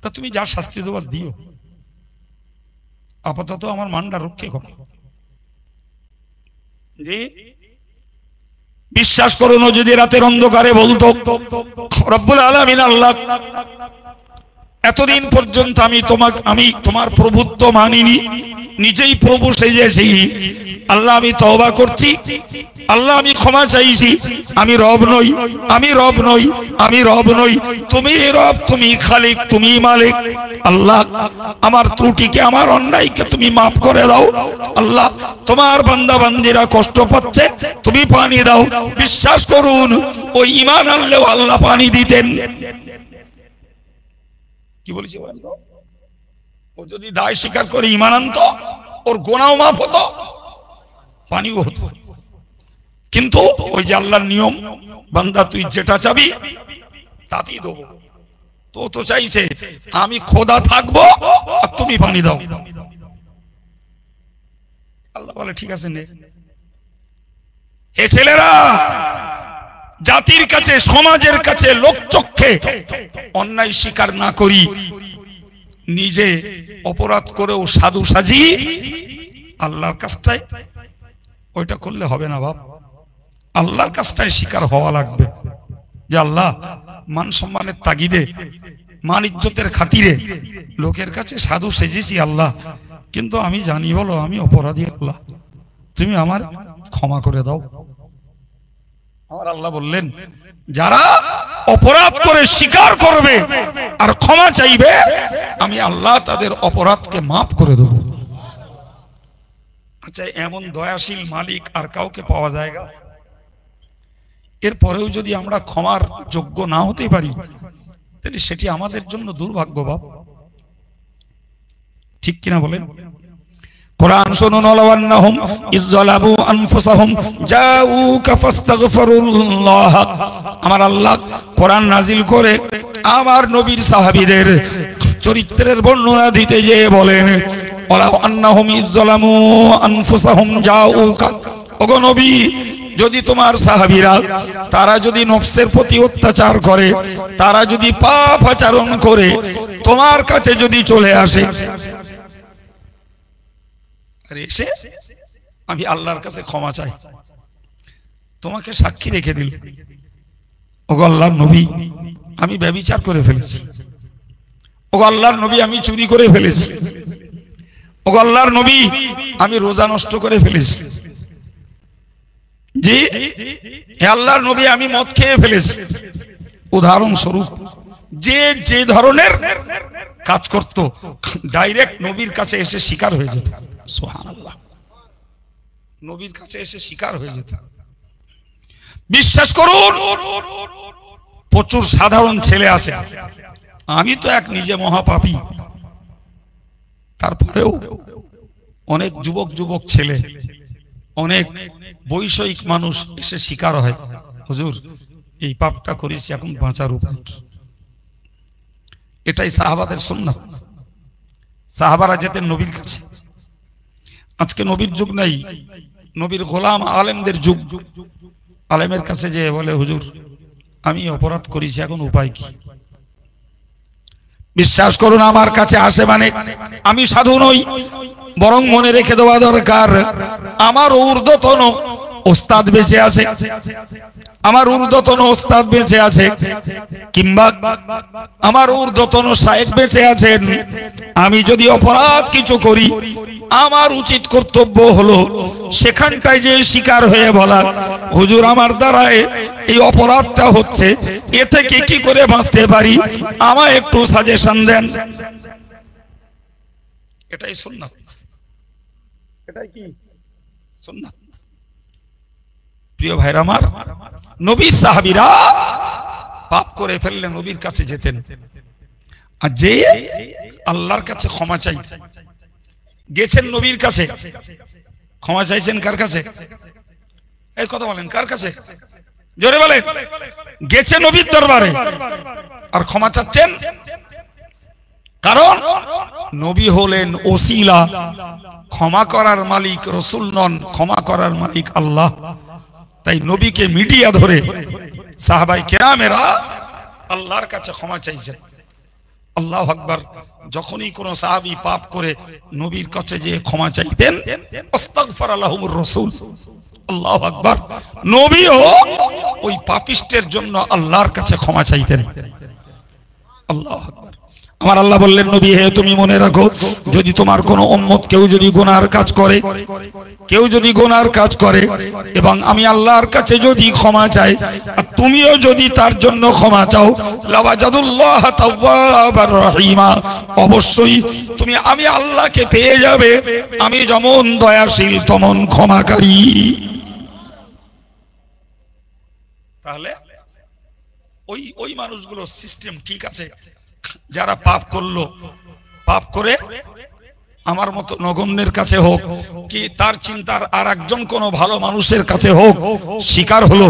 তা তুমি যা শাস্তি দেওয়ার দিও, আপাতত আমার মানটা রক্ষে কখন। বিশ্বাস করো না, যদি রাতের অন্ধকারে বলতো রব্বুল আলামিন আল্লাহ, এতদিন পর্যন্ত আমি তোমার প্রভুত্ব মানিনি, নিজেই প্রভু সেজেছি, আল্লাহ আমি তওবা করছি, আল্লাহ আমি ক্ষমা চাইছি, আমি রব নই, আমি রব নই, আমি রব নই, তুমি রব, তুমি খালিক, তুমি মালিক। আল্লাহ আমার ত্রুটিকে, আমার অন্যায়কে তুমি মাফ করে দাও। আল্লাহ তোমার বান্দা বান্দিরা কষ্ট পাচ্ছে, তুমি পানি দাও। বিশ্বাস করুন, ওই ঈমান আনলেও আল্লাহ পানি দিতেন। কি বলেছি বলেন তো? ও যদি দায় স্বীকার করে ঈমান আনতো, ওর গুনাহ মাফ হতো, পানিও হতো। কিন্তু ওই যে আল্লাহর নিয়ম, বান্দা তুই যেটা চাবি তাতেই দেবো। তো চাইছে আমি খোদা থাকবো আর তুমি পানি দাও। আল্লাহ বলে ঠিক আছে নে। হে ছেলেরা, জাতির কাছে, সমাজের কাছে, লোকচক্ষে অন্যায় স্বীকার না করি, নিজে অপরাধ করেও সাধু সাজি আল্লাহর কাছটায়, ওইটা করলে হবে না বাপ। আল্লাহর কাছটায় স্বীকার হওয়া লাগবে যে আল্লাহ মান সম্মানের তাগিদে, মান ইজ্জতের খাতিরে লোকের কাছে সাধু সেজেছি আল্লাহ, কিন্তু আমি জানি বলো আমি অপরাধী, আল্লাহ তুমি আমার ক্ষমা করে দাও। আমার আল্লাহ বললেন, যারা অপরাধ করে স্বীকার করবে আর ক্ষমা চাইবে, আমি আল্লাহ তাদের অপরাধকে মাফ করে দেব। আচ্ছা, এমন দয়াশীল মালিক আর কাউকে পাওয়া যায় না? এরপরেও যদি আমরা ক্ষমার যোগ্য না হতে পারি, তাহলে সেটি আমাদের জন্য দুর্ভাগ্য বাপ। ঠিক কিনা বলেন? কোরআন শুনুন, ওয়ালান্নাহুম ইযযালামু আনফুসাহুম জাউকা ফাস্তাগফিরুল্লাহ। আমার আল্লাহ কোরআন নাজিল করে আমার নবীর সাহাবীদের চরিত্রের বর্ণনা দিতে যেয়ে বলেন, ওয়ালান্নাহুম ইযযালামু আনফুসাহুম জাউকা, ওগো নবী, যদি তোমার সাহাবীরা তারা যদি নফসের প্রতি অত্যাচার করে, তারা যদি পাপ আচরণ করে তোমার কাছে যদি চলে আসে, এসে আমি আল্লাহর কাছে ক্ষমা চাই, তোমাকে সাক্ষী রেখে দিল, ওগো আল্লাহর নবী আমি ব্যভিচার করে ফেলেছি, ওগো আল্লাহর নবী আমি চুরি করে ফেলেছি, ওগো আল্লাহর নবী আমি রোজা নষ্ট করে ফেলেছি, জি হে আল্লাহর নবী আমি মদ খেয়ে ফেলেছি। উদাহরণস্বরূপ যে ধরনের কাজ করত, ডাইরেক্ট নবীর কাছে এসে স্বীকার হয়ে যেত। সুবহানাল্লাহ, নবীর কাছে এসে স্বীকার হয়ে যেত। বিশ্বাস করুন, প্রচুর সাধারণ ছেলে আছে, আমি তো এক নিজে মহাপাপী, তারপরেও অনেক যুবক ছেলে, অনেক বৈষয়িক মানুষ এসে স্বীকার হয়, হুজুর এই পাপটা করেছি, এখন বাঁচার উপায় কি? এটাই সাহাবাদের সুন্নাত। সাহাবারা যেতেন নবীর কাছে। আজকে নবীর যুগ নাই, নবীর গোলাম আলেমদের যুগ। আলেমের কাছে যে বলে, হুজুর আমি অপরাধ করেছি, এখন উপায় কি? বিশ্বাস করুন, আমার কাছে আসে মানে আমি সাধু নই, বরং মনে রেখে দেওয়া দরকার আমার ঊর্ধ্বতন ওস্তাদ বেঁচে আছে, আমার ঊর্ধ্বতন ওস্তাদ বেঁচে আছে, কিংবা আমার ঊর্ধ্বতন শায়েখ বেঁচে আছেন। আমি যদি অপরাধ কিছু করি, আমার উচিত কর্তব্য হলো সেখানটায় যে স্বীকার হয়ে বলা, হুজুর আমার দ্বারায় এই অপরাধটা হচ্ছে, এ থেকে কি করে বাঁচতে পারি, আমায় একটু সাজেশন দেন। এটাই সুন্নাত, এটাই কি সুন্নাত। প্রিয় ভাইরা আমার, নবীর সাহাবীরা পাপ করে ফেললে নবীর কাছে যেতেন, আর যে আল্লাহর কাছে ক্ষমা চাইতেন। গেছেন নবীর কাছে, ক্ষমা চাইছেন কার কাছে? এই কথা বলেন, কার কাছে? জোরে বলেন। গেছে নবীর দরবারে আর ক্ষমা চাচ্ছেন, কারণ নবী হলেন ওসিলা, ক্ষমা করার মালিক রাসূল নন, ক্ষমা করার মালিক আল্লাহ। তাই নবীকে মিডিয়া ধরে সাহাবায়ে কেরামেরা আল্লাহর কাছে ক্ষমা চাইছেন। আল্লাহু আকবার। যখনই কোন সাহাবী পাপ করে নবীর কাছে যে ক্ষমা চাইতেন, আস্তাগফার লাহুমুর রাসূল, আল্লাহু আকবার, নবীও ওই পাপিষ্টের জন্য আল্লাহর কাছে ক্ষমা চাইতেন। আল্লাহু আকবার। আমার আল্লাহ বললেন, নবী হে তুমি মনে রাখো, যদি তোমার কোনো উম্মত কেউ যদি গুনার কাজ করে, কেউ যদি গুনার কাজ করে এবং আমি আল্লাহর কাছে যদি ক্ষমা চাই, আর তুমিও যদি তার জন্য ক্ষমা চাও, লাওয়াজাদুল্লাহ তাওয়াবার রহিমা, অবশ্যই তুমি আমি আল্লাহকে পেয়ে যাবে, আমি যেমন দয়াশীল তেমন ক্ষমাকারী। তাহলে ওই মানুষগুলো সিস্টেম ঠিক আছে, যারা পাপ করলো, পাপ করে আমার মতো নগণ্যের কাছে হোক কি তার চিন্তার আর একজন কোন ভালো মানুষের কাছে হোক শিকার হলো,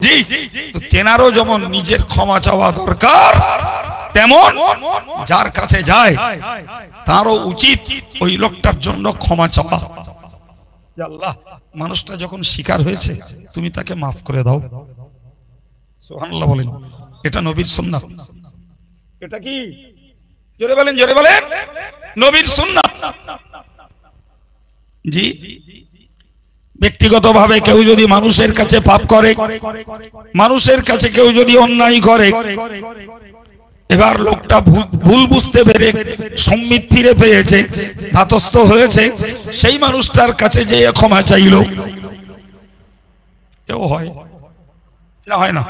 জি, তো তেনারও যেমন নিজের ক্ষমা চাওয়া দরকার, তেমন যার কাছে যায় তারও উচিত ওই লোকটার জন্য ক্ষমা চাওয়া। আল্লাহ, মানুষটা যখন শিকার হয়েছে তুমি তাকে মাফ করে দাও। সুবহানাল্লাহ বলেন। এটা নবীর সুন্নাত। এটা কি? জোরে বলেন, জোরে বলেন। নবীর সুন্নাত। জি, ব্যক্তিগতভাবে কেউ যদি মানুষের কাছে পাপ করে, মানুষের কাছে কেউ যদি অন্যায় করে, এবার লোকটা ভুল বুঝতে পেরে সম্মিত ফিরে পেয়েছে, ধাতস্থ হয়েছে, সেই মানুষটার কাছে যে ক্ষমা চাইল, এও হয় না? হয় না?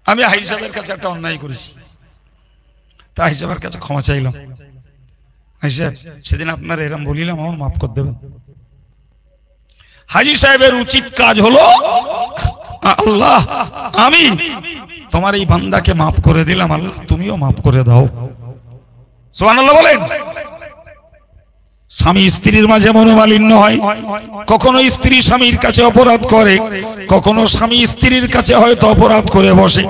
আমি হাই সাহেবের কাছে একটা অন্যায় করেছি, তা হাই সাহেবের কাছে ক্ষমা চাইলাম, হাই সাহেব সেদিন আপনার এরম বলিলাম, আমার মাফ করে দেবেন। হাজি সাহেবের উচিত কাজ হলো, আল্লাহ আমি তোমার এই বান্দাকে মাফ করে দিলাম, আল্লাহ তুমিও মাফ করে দাও। সুবহানাল্লাহ বলেন। স্বামী স্ত্রীর মাঝে মনোমালিন্য হয়, কখনো স্ত্রী স্বামীর কাছে অপরাধ করে, কখনো স্বামী স্ত্রীর কাছে হয়তো অপরাধ করে বসে,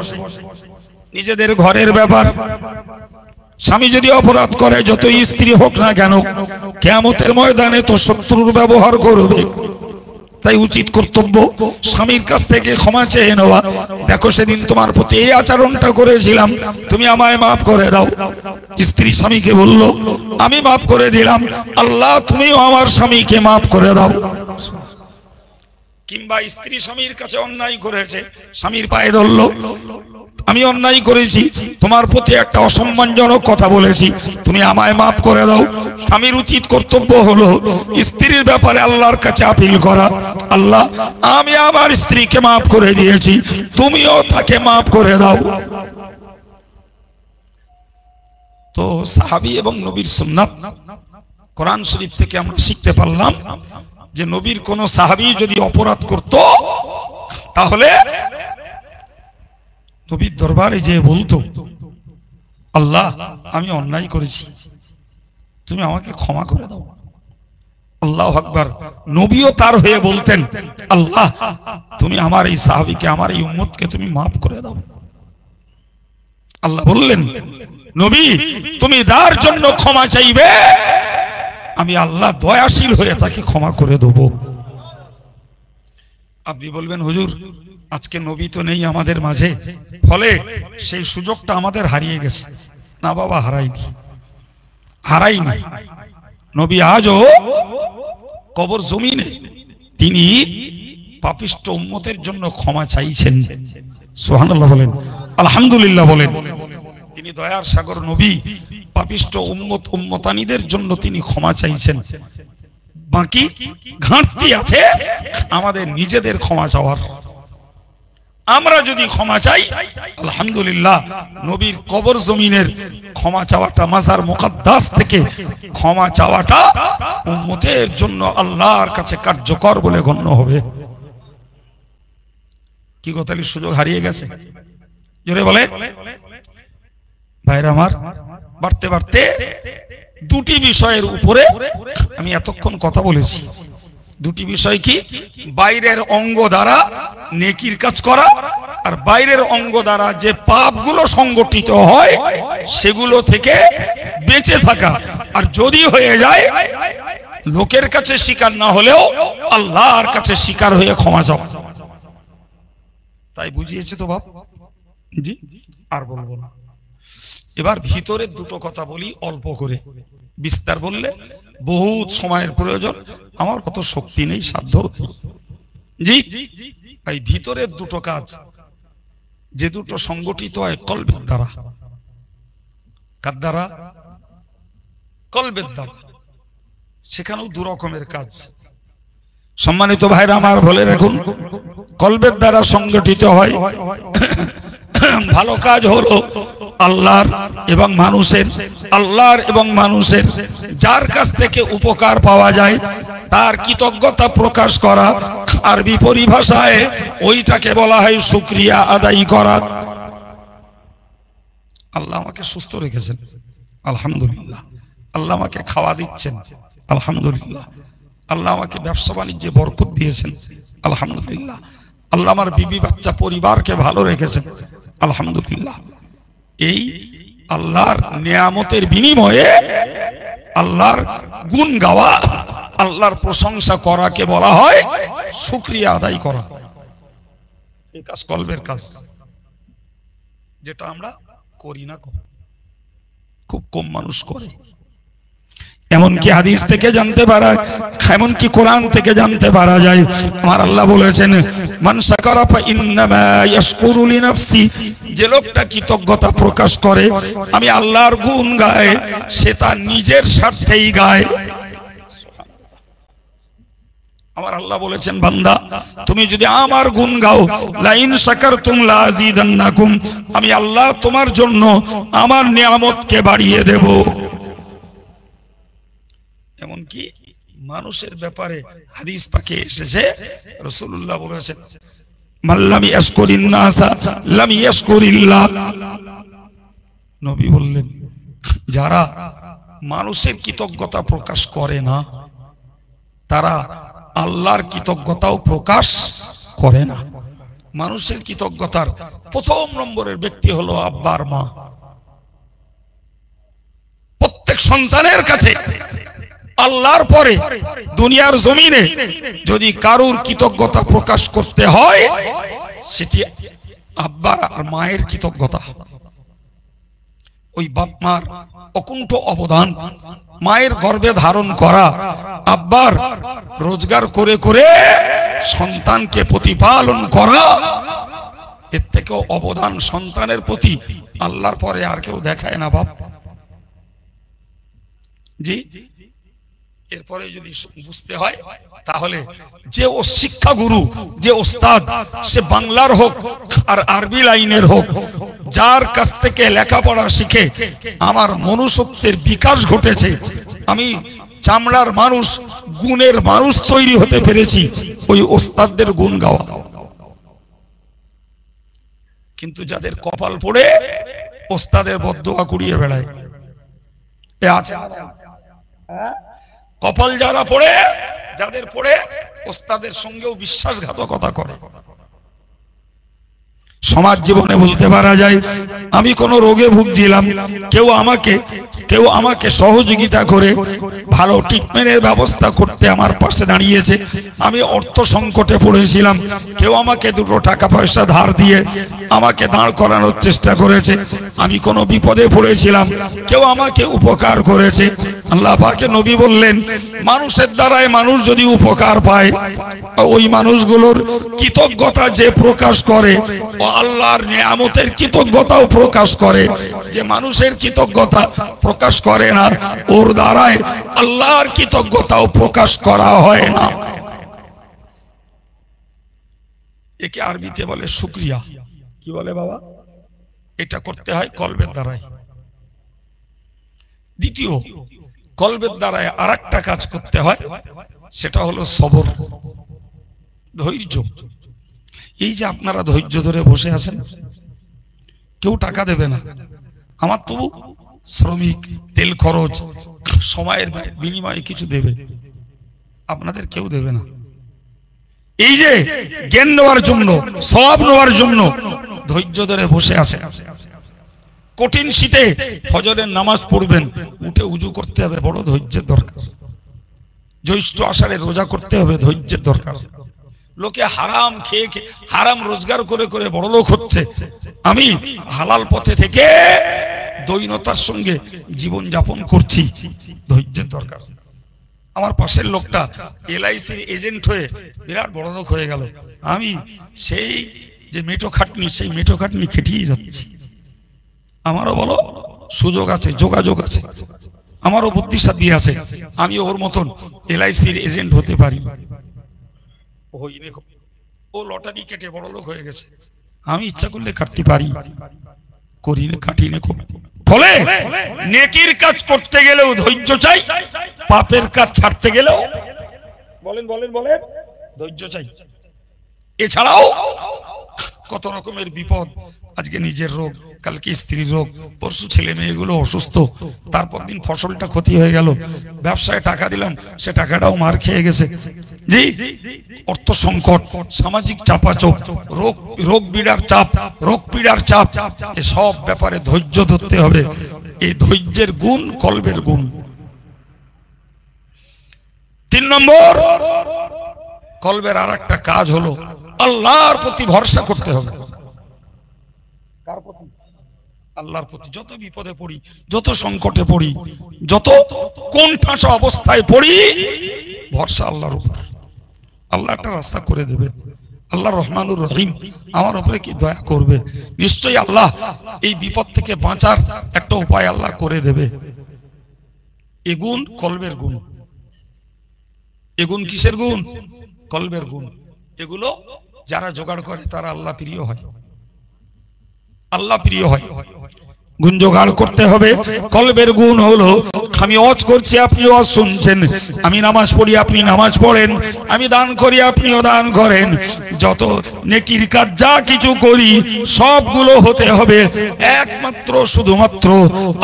নিজেদের ঘরের ব্যাপার। স্বামী যদি অপরাধ করে, যতই স্ত্রী হোক না কেন, কিয়ামতের ময়দানে তো শত্রুর ব্যবহার করবে। তাই উচিত কর্তব্য স্বামীর কাছ থেকে ক্ষমা চেয়ে নেওয়া, দেখো সেদিন তোমার প্রতি এই আচরণটা করেছিলাম, তুমি আমায় মাফ করে দাও। স্ত্রী স্বামীকে বলল, আমি মাফ করে দিলাম, আল্লাহ তুমিও আমার স্বামীকে মাফ করে দাও। কিংবা স্ত্রী স্বামীর কাছে অন্যায় করেছে, স্বামীর পায়ে ধরল, আমি অন্যায় করেছি, তোমার প্রতি একটা অসম্মানজনক কথা বলেছি, তুমি আমায় মাফ করে দাও। স্বামীর উচিত কর্তব্য হলো স্ত্রীর ব্যাপারে আল্লাহর কাছে আপিল করা, আল্লাহ আমি আমার স্ত্রীকে মাফ করে দিয়েছি, তুমিও তাকে মাফ করে দাও। তো সাহাবী এবং নবীর সুন্নাত, কোরআন শরীফ থেকে আমরা শিখতে পারলাম যে নবীর কোন সাহাবী যদি অপরাধ করত, তাহলে নবীর দরবারে যে বলতো, আল্লাহ আমি অন্যায় করেছি, তুমি আমাকে ক্ষমা করে দাও। আল্লাহু আকবার। নবীও তার হয়ে বলতেন, আল্লাহ তুমি আমার এই সাহাবীকে, আমার এই উম্মতকে তুমি মাফ করে দাও। আল্লাহ বললেন, নবী তুমি যার জন্য ক্ষমা চাইবে, আমি আল্লাহ দয়াশীল হয়ে তাকে ক্ষমা করে দেব। আপনি বলবেন, হুজুর আজকে নবী তো নেই আমাদের মাঝে, ফলে সেই সুযোগটা আমাদের হারিয়ে গেছে। না বাবা, হারাইনি। নবী আজও কবর জমিনে তিনি পাপিষ্ঠ উম্মতের জন্য ক্ষমা চাইছেন। সুবহানাল্লাহ বলেন, আলহামদুলিল্লাহ বলেন। তিনি দয়ার সাগর নবী, পাপিষ্ঠ উম্মতানিদের জন্য তিনি ক্ষমা চাইছেন। বাকি ঘাটতি আছে আমাদের নিজেদের ক্ষমা চাওয়ার। আমরা যদি ক্ষমা চাই আলহামদুলিল্লাহ, নবীর কবর জমিনের ক্ষমা চাওয়াটা, মাজার মুকদ্দাস থেকে ক্ষমা চাওয়াটা উম্মতের জন্য আল্লাহর কাছে কার্যকর বলে গণ্য হবে। কি কথালির সুযোগ হারিয়ে গেছে? জোরে বলে ভাইরা আমার। বাড়তে বাড়তে দুটি বিষয়ের উপরে আমি এতক্ষণ কথা বলেছি। দুটি বিষয় কি? বাইরের অঙ্গ দ্বারা নেকির কাজ করা, আর বাইরের অঙ্গ দ্বারা যে পাপগুলো সংগঠিত হয় সেগুলো থেকে বেঁচে থাকা। আর যদি হয়ে যায়, লোকের কাছে স্বীকার না হলেও আল্লাহর কাছে স্বীকার হয়ে ক্ষমা চাও। তাই বুঝিয়েছে তো বাপ? জি, আর বলবো না। এবার ভিতরের দুটো কথা বলি অল্প করে, বিস্তার বললে বহুত সময়ের প্রয়োজন, আমার অত শক্তি নেই, সাধ্য নেই। জি, এই ভিতরের দুটো কাজ যে দুটো সংগঠিত হয় কলবের দ্বারা। কার দ্বারা? কলবের দ্বারা। সেখানেও দু রকমের কাজ। সম্মানিত ভাইরা আমার, বলে রাখুন, কলবের দ্বারা সংগঠিত হয় ভালো কাজ হলো আল্লাহর এবং মানুষের, আল্লাহর এবং মানুষের যার কাছ থেকে উপকার পাওয়া যায় তার কৃতজ্ঞতা প্রকাশ করা। আরবি পরিভাষায় ওইটাকে বলা হয় শুকরিয়া আদায় করা। আল্লাহ আমাকে সুস্থ রেখেছেন, আলহামদুলিল্লাহ। আল্লাহ আমাকে খাওয়া দিচ্ছেন, আলহামদুলিল্লাহ। আল্লাহ আমাকে ব্যবসা বাণিজ্যে বরকত দিয়েছেন, আলহামদুলিল্লাহ। আল্লাহ আমার বিবি বাচ্চা পরিবারকে ভালো রেখেছেন, আলহামদুলিল্লাহ। এই আল্লাহর নিয়ামতের বিনিময়ে আল্লাহর গুণ গাওয়া, আল্লাহর প্রশংসা করাকে বলা হয় শুকরিয়া আদায় করা। এই কাজ কলবের কাজ, যেটা আমরা করি না, খুব কম মানুষ করে। এমনকি হাদিস থেকে জানতে পারা, এমনকি কোরআন থেকে জানতে পারা যায়, আমার আল্লাহ বলেছেন মান শাকারা ফা ইন্নামা ইয়াশকুরু লিনাফসি, যে লোকটা কৃতজ্ঞতা প্রকাশ করে, আমি আল্লাহর গুণ গায়, সে তার নিজের স্বার্থেই গায়। আমার আল্লাহ বলেছেন, বান্দা তুমি যদি আমার গুণ গাও, লা ইন শাকারতুম লা আযীদান্নাকুম, আমি আল্লাহ তোমার জন্য আমার নিয়ামতকে বাড়িয়ে দেব। এমনকি মানুষের ব্যাপারে হাদিস পাকে এসেছে, রাসূলুল্লাহ বলেছেন মান লাম ইয়াশকুরিন নাসা লাম ইয়াশকুরিল্লাহ। নবী বললেন, যারা মানুষের কৃতজ্ঞতা প্রকাশ করে না তারা আল্লাহর কৃতজ্ঞতাও প্রকাশ করে না। মানুষের কৃতজ্ঞতার প্রথম নম্বরের ব্যক্তি হলো আব্বার মা। প্রত্যেক সন্তানের কাছে আল্লাহর পরে দুনিয়ার জমিনে যদি কারুর কৃতজ্ঞতা প্রকাশ করতে হয়, সেটি আব্বার আর মায়ের কৃতজ্ঞতা। ওই বাপ মার অকুণ্ঠ অবদান, মায়ের গর্ভে ধারণ করা, আব্বার রোজগার করে করে সন্তানকে প্রতিপালন করা, এর থেকেও অবদান সন্তানের প্রতি আল্লাহর পরে আর কেউ দেখায় না বাপ। জি, এরপরে যদি বুঝতে হয় তাহলে যে ও শিক্ষাগুরু, যে ওস্তাদ, সে বাংলার হোক আর আরবি লাইনের হোক, যার কাছ থেকে লেখাপড়া শিখে আমার মনুষ্যত্বের বিকাশ ঘটেছে, আমি চামড়ার মানুষ, গুণের মানুষ তৈরি হতে পেরেছি, ওই ওস্তাদদের গুণ গাওয়া। কিন্তু যাদের কপাল পড়ে ওস্তাদের বদদোয়া কুড়িয়ে বেড়ায়, এ আছে কপাল যারা পড়ে, যাদের পড়ে ওস্তাদের সঙ্গেও বিশ্বাসঘাতকতা করে। সমাজ জীবনে বলতে পারা যায়, আমি কোনো রোগে ভুগছিলাম, কেউ আমাকে সহযোগিতা করে ভালো ট্রিটমেন্টের ব্যবস্থা করতে আমার পাশে দাঁড়িয়েছে। আমি অর্থ সংকটে পড়েছিলাম, কেউ আমাকে দুটো টাকা পয়সা ধার দিয়ে আমাকে দাঁড় করানোর চেষ্টা করেছে। আমি কোনো বিপদে পড়েছিলাম, কেউ আমাকে উপকার করেছে। আল্লাহ পাকে নবী বললেন, মানুষের দ্বারাই মানুষ যদি উপকার পায়, ওই মানুষগুলোর কৃতজ্ঞতা যে প্রকাশ করে, ও আল্লাহর নিয়ামতের কৃতজ্ঞতাও প্রকাশ করে। যে মানুষের কৃতজ্ঞতা প্রকাশ করে না, ওর দ্বারাই আল্লাহর কৃতজ্ঞতাও প্রকাশ করা হয় না। একে আরবিতে বলে শুকরিয়া। কি বলে বাবা? এটা করতে হয় কলবের দ্বারাই। দ্বিতীয়, কলবের দ্বারায় আর একটা কাজ করতে হয়, সেটা হলো সবর, ধৈর্য। এই যে আপনারা ধৈর্য ধরে বসে আছেন, কেউ টাকা দেবে না, আমার তবু শ্রমিক, তেল খরচ, সময়ের বিনিময়ে কিছু দেবে, আপনাদের কেউ দেবে না। এই যে জ্ঞান নেওয়ার জন্য, সওয়াব নেওয়ার জন্য ধৈর্য ধরে বসে আছে। কঠিন শীতে ফজরের নামাজ পড়বেন, উঠে উজু করতে হবে, বড় ধৈর্যের দরকার। জ্যৈষ্ঠ আষাঢ়ে রোজা করতে হবে, ধৈর্যের দরকার। লোকে হারাম খেয়ে খেয়ে, হারাম রোজগার করে করে বড় লোক হচ্ছে, আমি হালাল পথে থেকে দৈনতার সঙ্গে জীবন যাপন করছি, ধৈর্যের দরকার। আমার পাশের লোকটা এলআইসির এজেন্ট হয়ে বিরাট বড় লোক হয়ে গেল, আমি সেই যে মেটো খাটনি, সেই মেটো খাটনি খেটিয়ে যাচ্ছি। আমারও বলো সুযোগ আছে, যোগাযোগ আছে, আমারও বুদ্ধিসাধ্য আছে, আমি ওর মতন এলআইসির এজেন্ট হতে পারি। ও লটারি কেটে বড় লোক হয়ে গেছে, আমি ইচ্ছা করলে কাটতে পারি, করি না, কাটি না। ফলে নেকির কাজ করতে গেলেও ধৈর্য চাই, পাপের কাজ ছাড়তে গেলেও বলেন বলেন বলেন ধৈর্য চাই। এছাড়াও কত রকমের বিপদ, আজকে নিজের রোগ, কালকে স্ত্রীর রোগ, পরশু ছেলে মেয়েগুলো অসুস্থ, তারপর দিন ফসলটা ক্ষতি হয়ে গেল, ব্যবসায় টাকা দিলাম, সে টাকাটাও মার খেয়ে গেছে, জি, অর্থ সংকট, সামাজিক চাপাচোপ, রোগ পীড়ার চাপ, রোগ পীড়ার চাপ, এসব ব্যাপারে ধৈর্য ধরতে হবে। এই ধৈর্যের গুণ কলবের গুণ। 3 নম্বর, কলবের আর একটা কাজ হলো আল্লাহর প্রতি ভরসা করতে হবে। কার প্রতি? আল্লাহর প্রতি। যত বিপদে পড়ি, যত সংকটে পড়ি, যত কোণঠাসা অবস্থায় পড়ি, ভরসা আল্লাহর উপর। আল্লাহ একটা রাস্তা করে দেবে, আল্লাহ রহমানুর রহিম, আমার উপরে কি দয়া করবে, নিশ্চয়ই আল্লাহ এই বিপদ থেকে বাঁচার একটা উপায় আল্লাহ করে দেবে। এ গুণ কলবের গুণ। এ গুণ কিসের গুণ? কলবের গুণ। এগুলো যারা জোগাড় করে তারা আল্লাহ প্রিয় হয়, আল্লাহ প্রিয় হয়। গুণ জোগাড় করতে হবে। কলবের গুণ হলো, আমি ওয়াজ করছি, আপনি ওয়াজ শুনছেন, আমি নামাজ পড়ি, আপনি নামাজ পড়েন, আমি দান করি, আপনিও দান করেন, যত নেকির কাজ যা কিছু করি সবগুলো হতে হবে একমাত্র শুধুমাত্র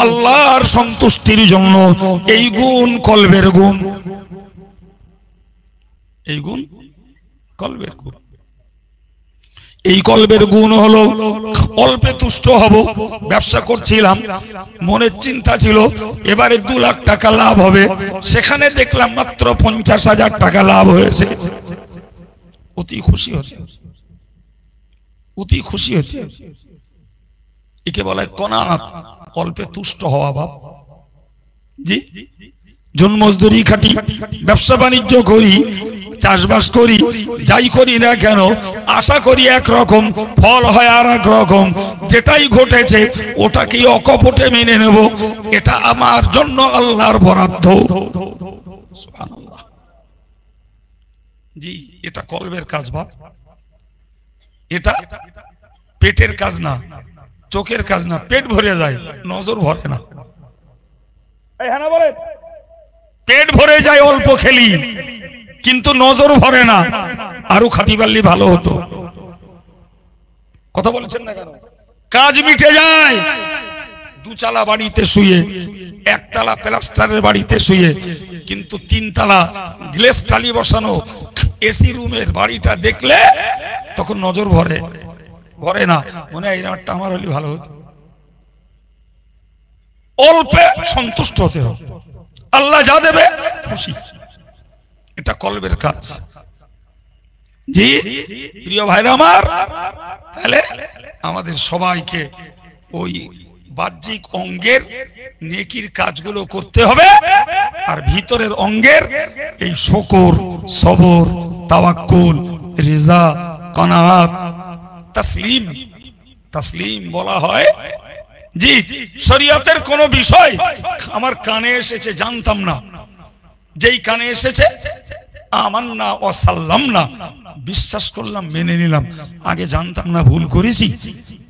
আল্লাহর সন্তুষ্টির জন্য। এই গুণ কলবের গুণ, এই গুণ কলবের গুণ। এই কলবের গুণ হলো অল্পে তুষ্ট হব। ব্যবসা করছিলাম, মনের চিন্তা ছিল এবারে 2 লাখ টাকা লাভ হবে, সেখানে দেখলাম মাত্র 50,000 টাকা লাভ হয়েছে, অতি খুশি হতে, অতি খুশি হতে। একে বলে কনাআত, অল্পে তুষ্ট হওয়া। বাপ জি, জন মজদুরি খাটি, ব্যবসা বাণিজ্য করি, চাষবাস করি, যাই করি না কেন আশা করি একরকম, ফল হয় আর এক রকম। যেটাই ঘটেছে ওটাকে অকপটে মেনে নেব, এটা আমার জন্য আল্লাহর বরাদ্দ। সুবহানাল্লাহ। জি, এটা কলবের কাজ বাপ। এটা পেটের কাজ না, চোখের কাজ না। পেট ভরে যায়, নজর ভরে না। পেট ভরে যায় অল্প খেলি, কিন্তু নজর ভরে না। আরো খাতি পারলে ভালো হতো। কথা বলছেন না কেন? কাজ মিটে যায় 2 চালা বাড়িতে শুয়ে, 1 তালা প্লাস্টারের বাড়িতে শুয়ে, কিন্তু 3 তালা গ্লেস টালি বসানো এসি রুমের বাড়িটা দেখলে তখন নজর ভরে ভরে না, মনে হয় এই রাতটা আমার হলে ভালো হতো। অল্পে সন্তুষ্ট হতে হবে, আল্লাহ যা দেবে খুশি, এটা কলবের কাজ। জি প্রিয় ভাইরা আমার, তাহলে আমাদের সবাইকে ওই বাহ্যিক অঙ্গের নেকির কাজগুলো করতে হবে, আর ভিতরের অঙ্গের এই শুকর, সবর, তাওয়াক্কুল, রিজা, কানাআত, তাসলিম। তাসলিম বলা হয়, জি, শরীয়তের কোন বিষয় আমার কানে এসেছে জানতাম না, যেই কানে এসেছে আমান্না ওয়া সাল্লামনা, বিশ্বাস করলাম, মেনে নিলাম। আগে জানতাম না, ভুল করেছি,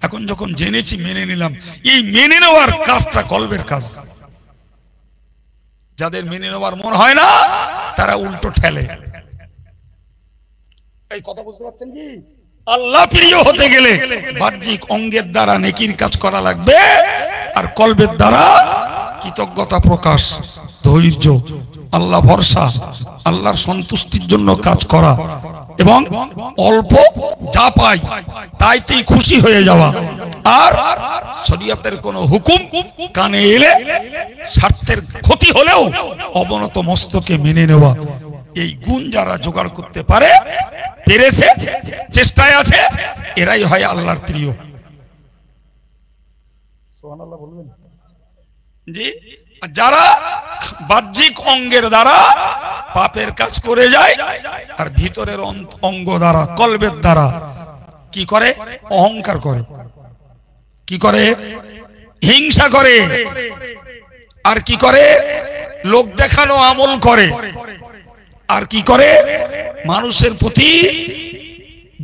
এখন যখন জেনেছি মেনে নিলাম। এই মেনে নেওয়ার কাজটা কলবের কাজ। যাদের মেনে নেওয়ার মন হয় না তারা উল্টো ঠেলে। এই কথা বুঝতে পারছেন কি? আল্লাহ প্রিয় হতে গেলে বাহ্যিক অঙ্গের দ্বারা নেকির কাজ করা লাগবে, আর কলবের দ্বারা কৃতজ্ঞতা প্রকাশ, ধৈর্য, আল্লাহ ভরসা, আল্লাহর সন্তুষ্টির জন্য কাজ করা, এবং অল্প যা পাই তাইতেই খুশি হয়ে যাওয়া। আর শরীয়তের কোন হুকুম কানে এলে স্বার্থের ক্ষতি হলেও অবনত মস্তকে মেনে নেওয়া। এই গুণ যারা জোগাড় করতে পারে, পেরেছে, চেষ্টায় আছে, এরাই হয় আল্লাহর প্রিয়। সুবহানাল্লাহ বলবেন জি। যারা বাহ্যিক অঙ্গের দ্বারা পাপের কাজ করে যায়, আর ভিতরের অঙ্গ দ্বারা, কলবের দ্বারা কি করে? অহংকার করে, কি করে? হিংসা করে, আর কি করে? লোক দেখানো আমল করে, আর কি করে? মানুষের প্রতি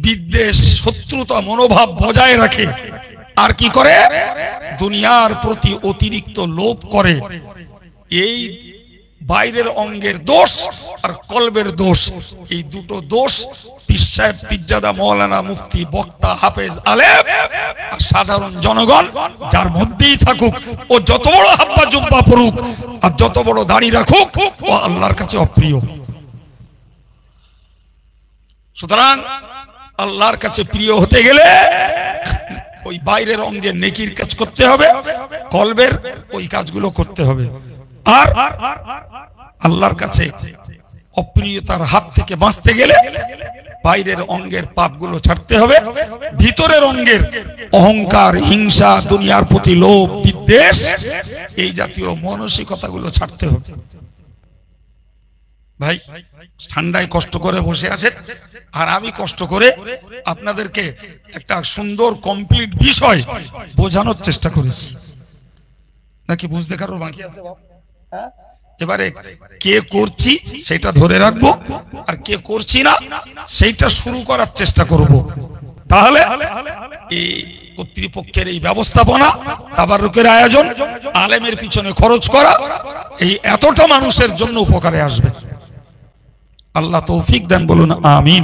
বিদ্বেষ, শত্রুতা মনোভাব বজায় রাখে, আর কি করে? দুনিয়ার প্রতি অতিরিক্ত লোভ করে। এই বাইরের অঙ্গের দোষ আর কলবের দোষ, এই দুটো দোষ পীর সাহেব, পীরজাদা, মাওলানা, মুফতি, বক্তা, হাফেজ, আলেম আর সাধারণ জনগণ যার মধ্যেই থাকুক, ও যত বড় হাব্বা জুব্বা পড়ুক আর যত বড় দাড়ি রাখুক, ও আল্লাহর কাছে অপ্রিয়। সুতরাং আল্লাহর কাছে প্রিয় হতে গেলে ওই বাইরের অঙ্গের নেকির কাজ করতে হবে, কলবের ওই কাজগুলো করতে হবে। আর আল্লাহর কাছে অপ্রিয়তার হাত থেকে বাঁচতে গেলে বাইরের অঙ্গের পাপগুলো ছাড়তে হবে, ভিতরের অঙ্গের অহংকার, হিংসা, দুনিয়ার প্রতি লোভ, বিদ্বেষ, এই জাতীয় মানসিকতাগুলো ছাড়তে হবে। ভাই ঠান্ডায় কষ্ট করে বসে আছেন, আর আমি কষ্ট করে আপনাদেরকে একটা সুন্দর কমপ্লিট বিষয় বোঝানোর চেষ্টা করেছি। নাকি বুঝতে কারোর বাকি আছে? এবারে কে করছি সেটা ধরে রাখবো, আর কে করছি না সেইটা শুরু করার চেষ্টা করব। তাহলে এই কর্তৃপক্ষের এই ব্যবস্থাপনা, তাবাররুকের আয়োজন, আলেমের পিছনে খরচ করা, এই এতটা মানুষের জন্য উপকারে আসবে। আল্লাহ তৌফিক দেন, বলুন আমিন।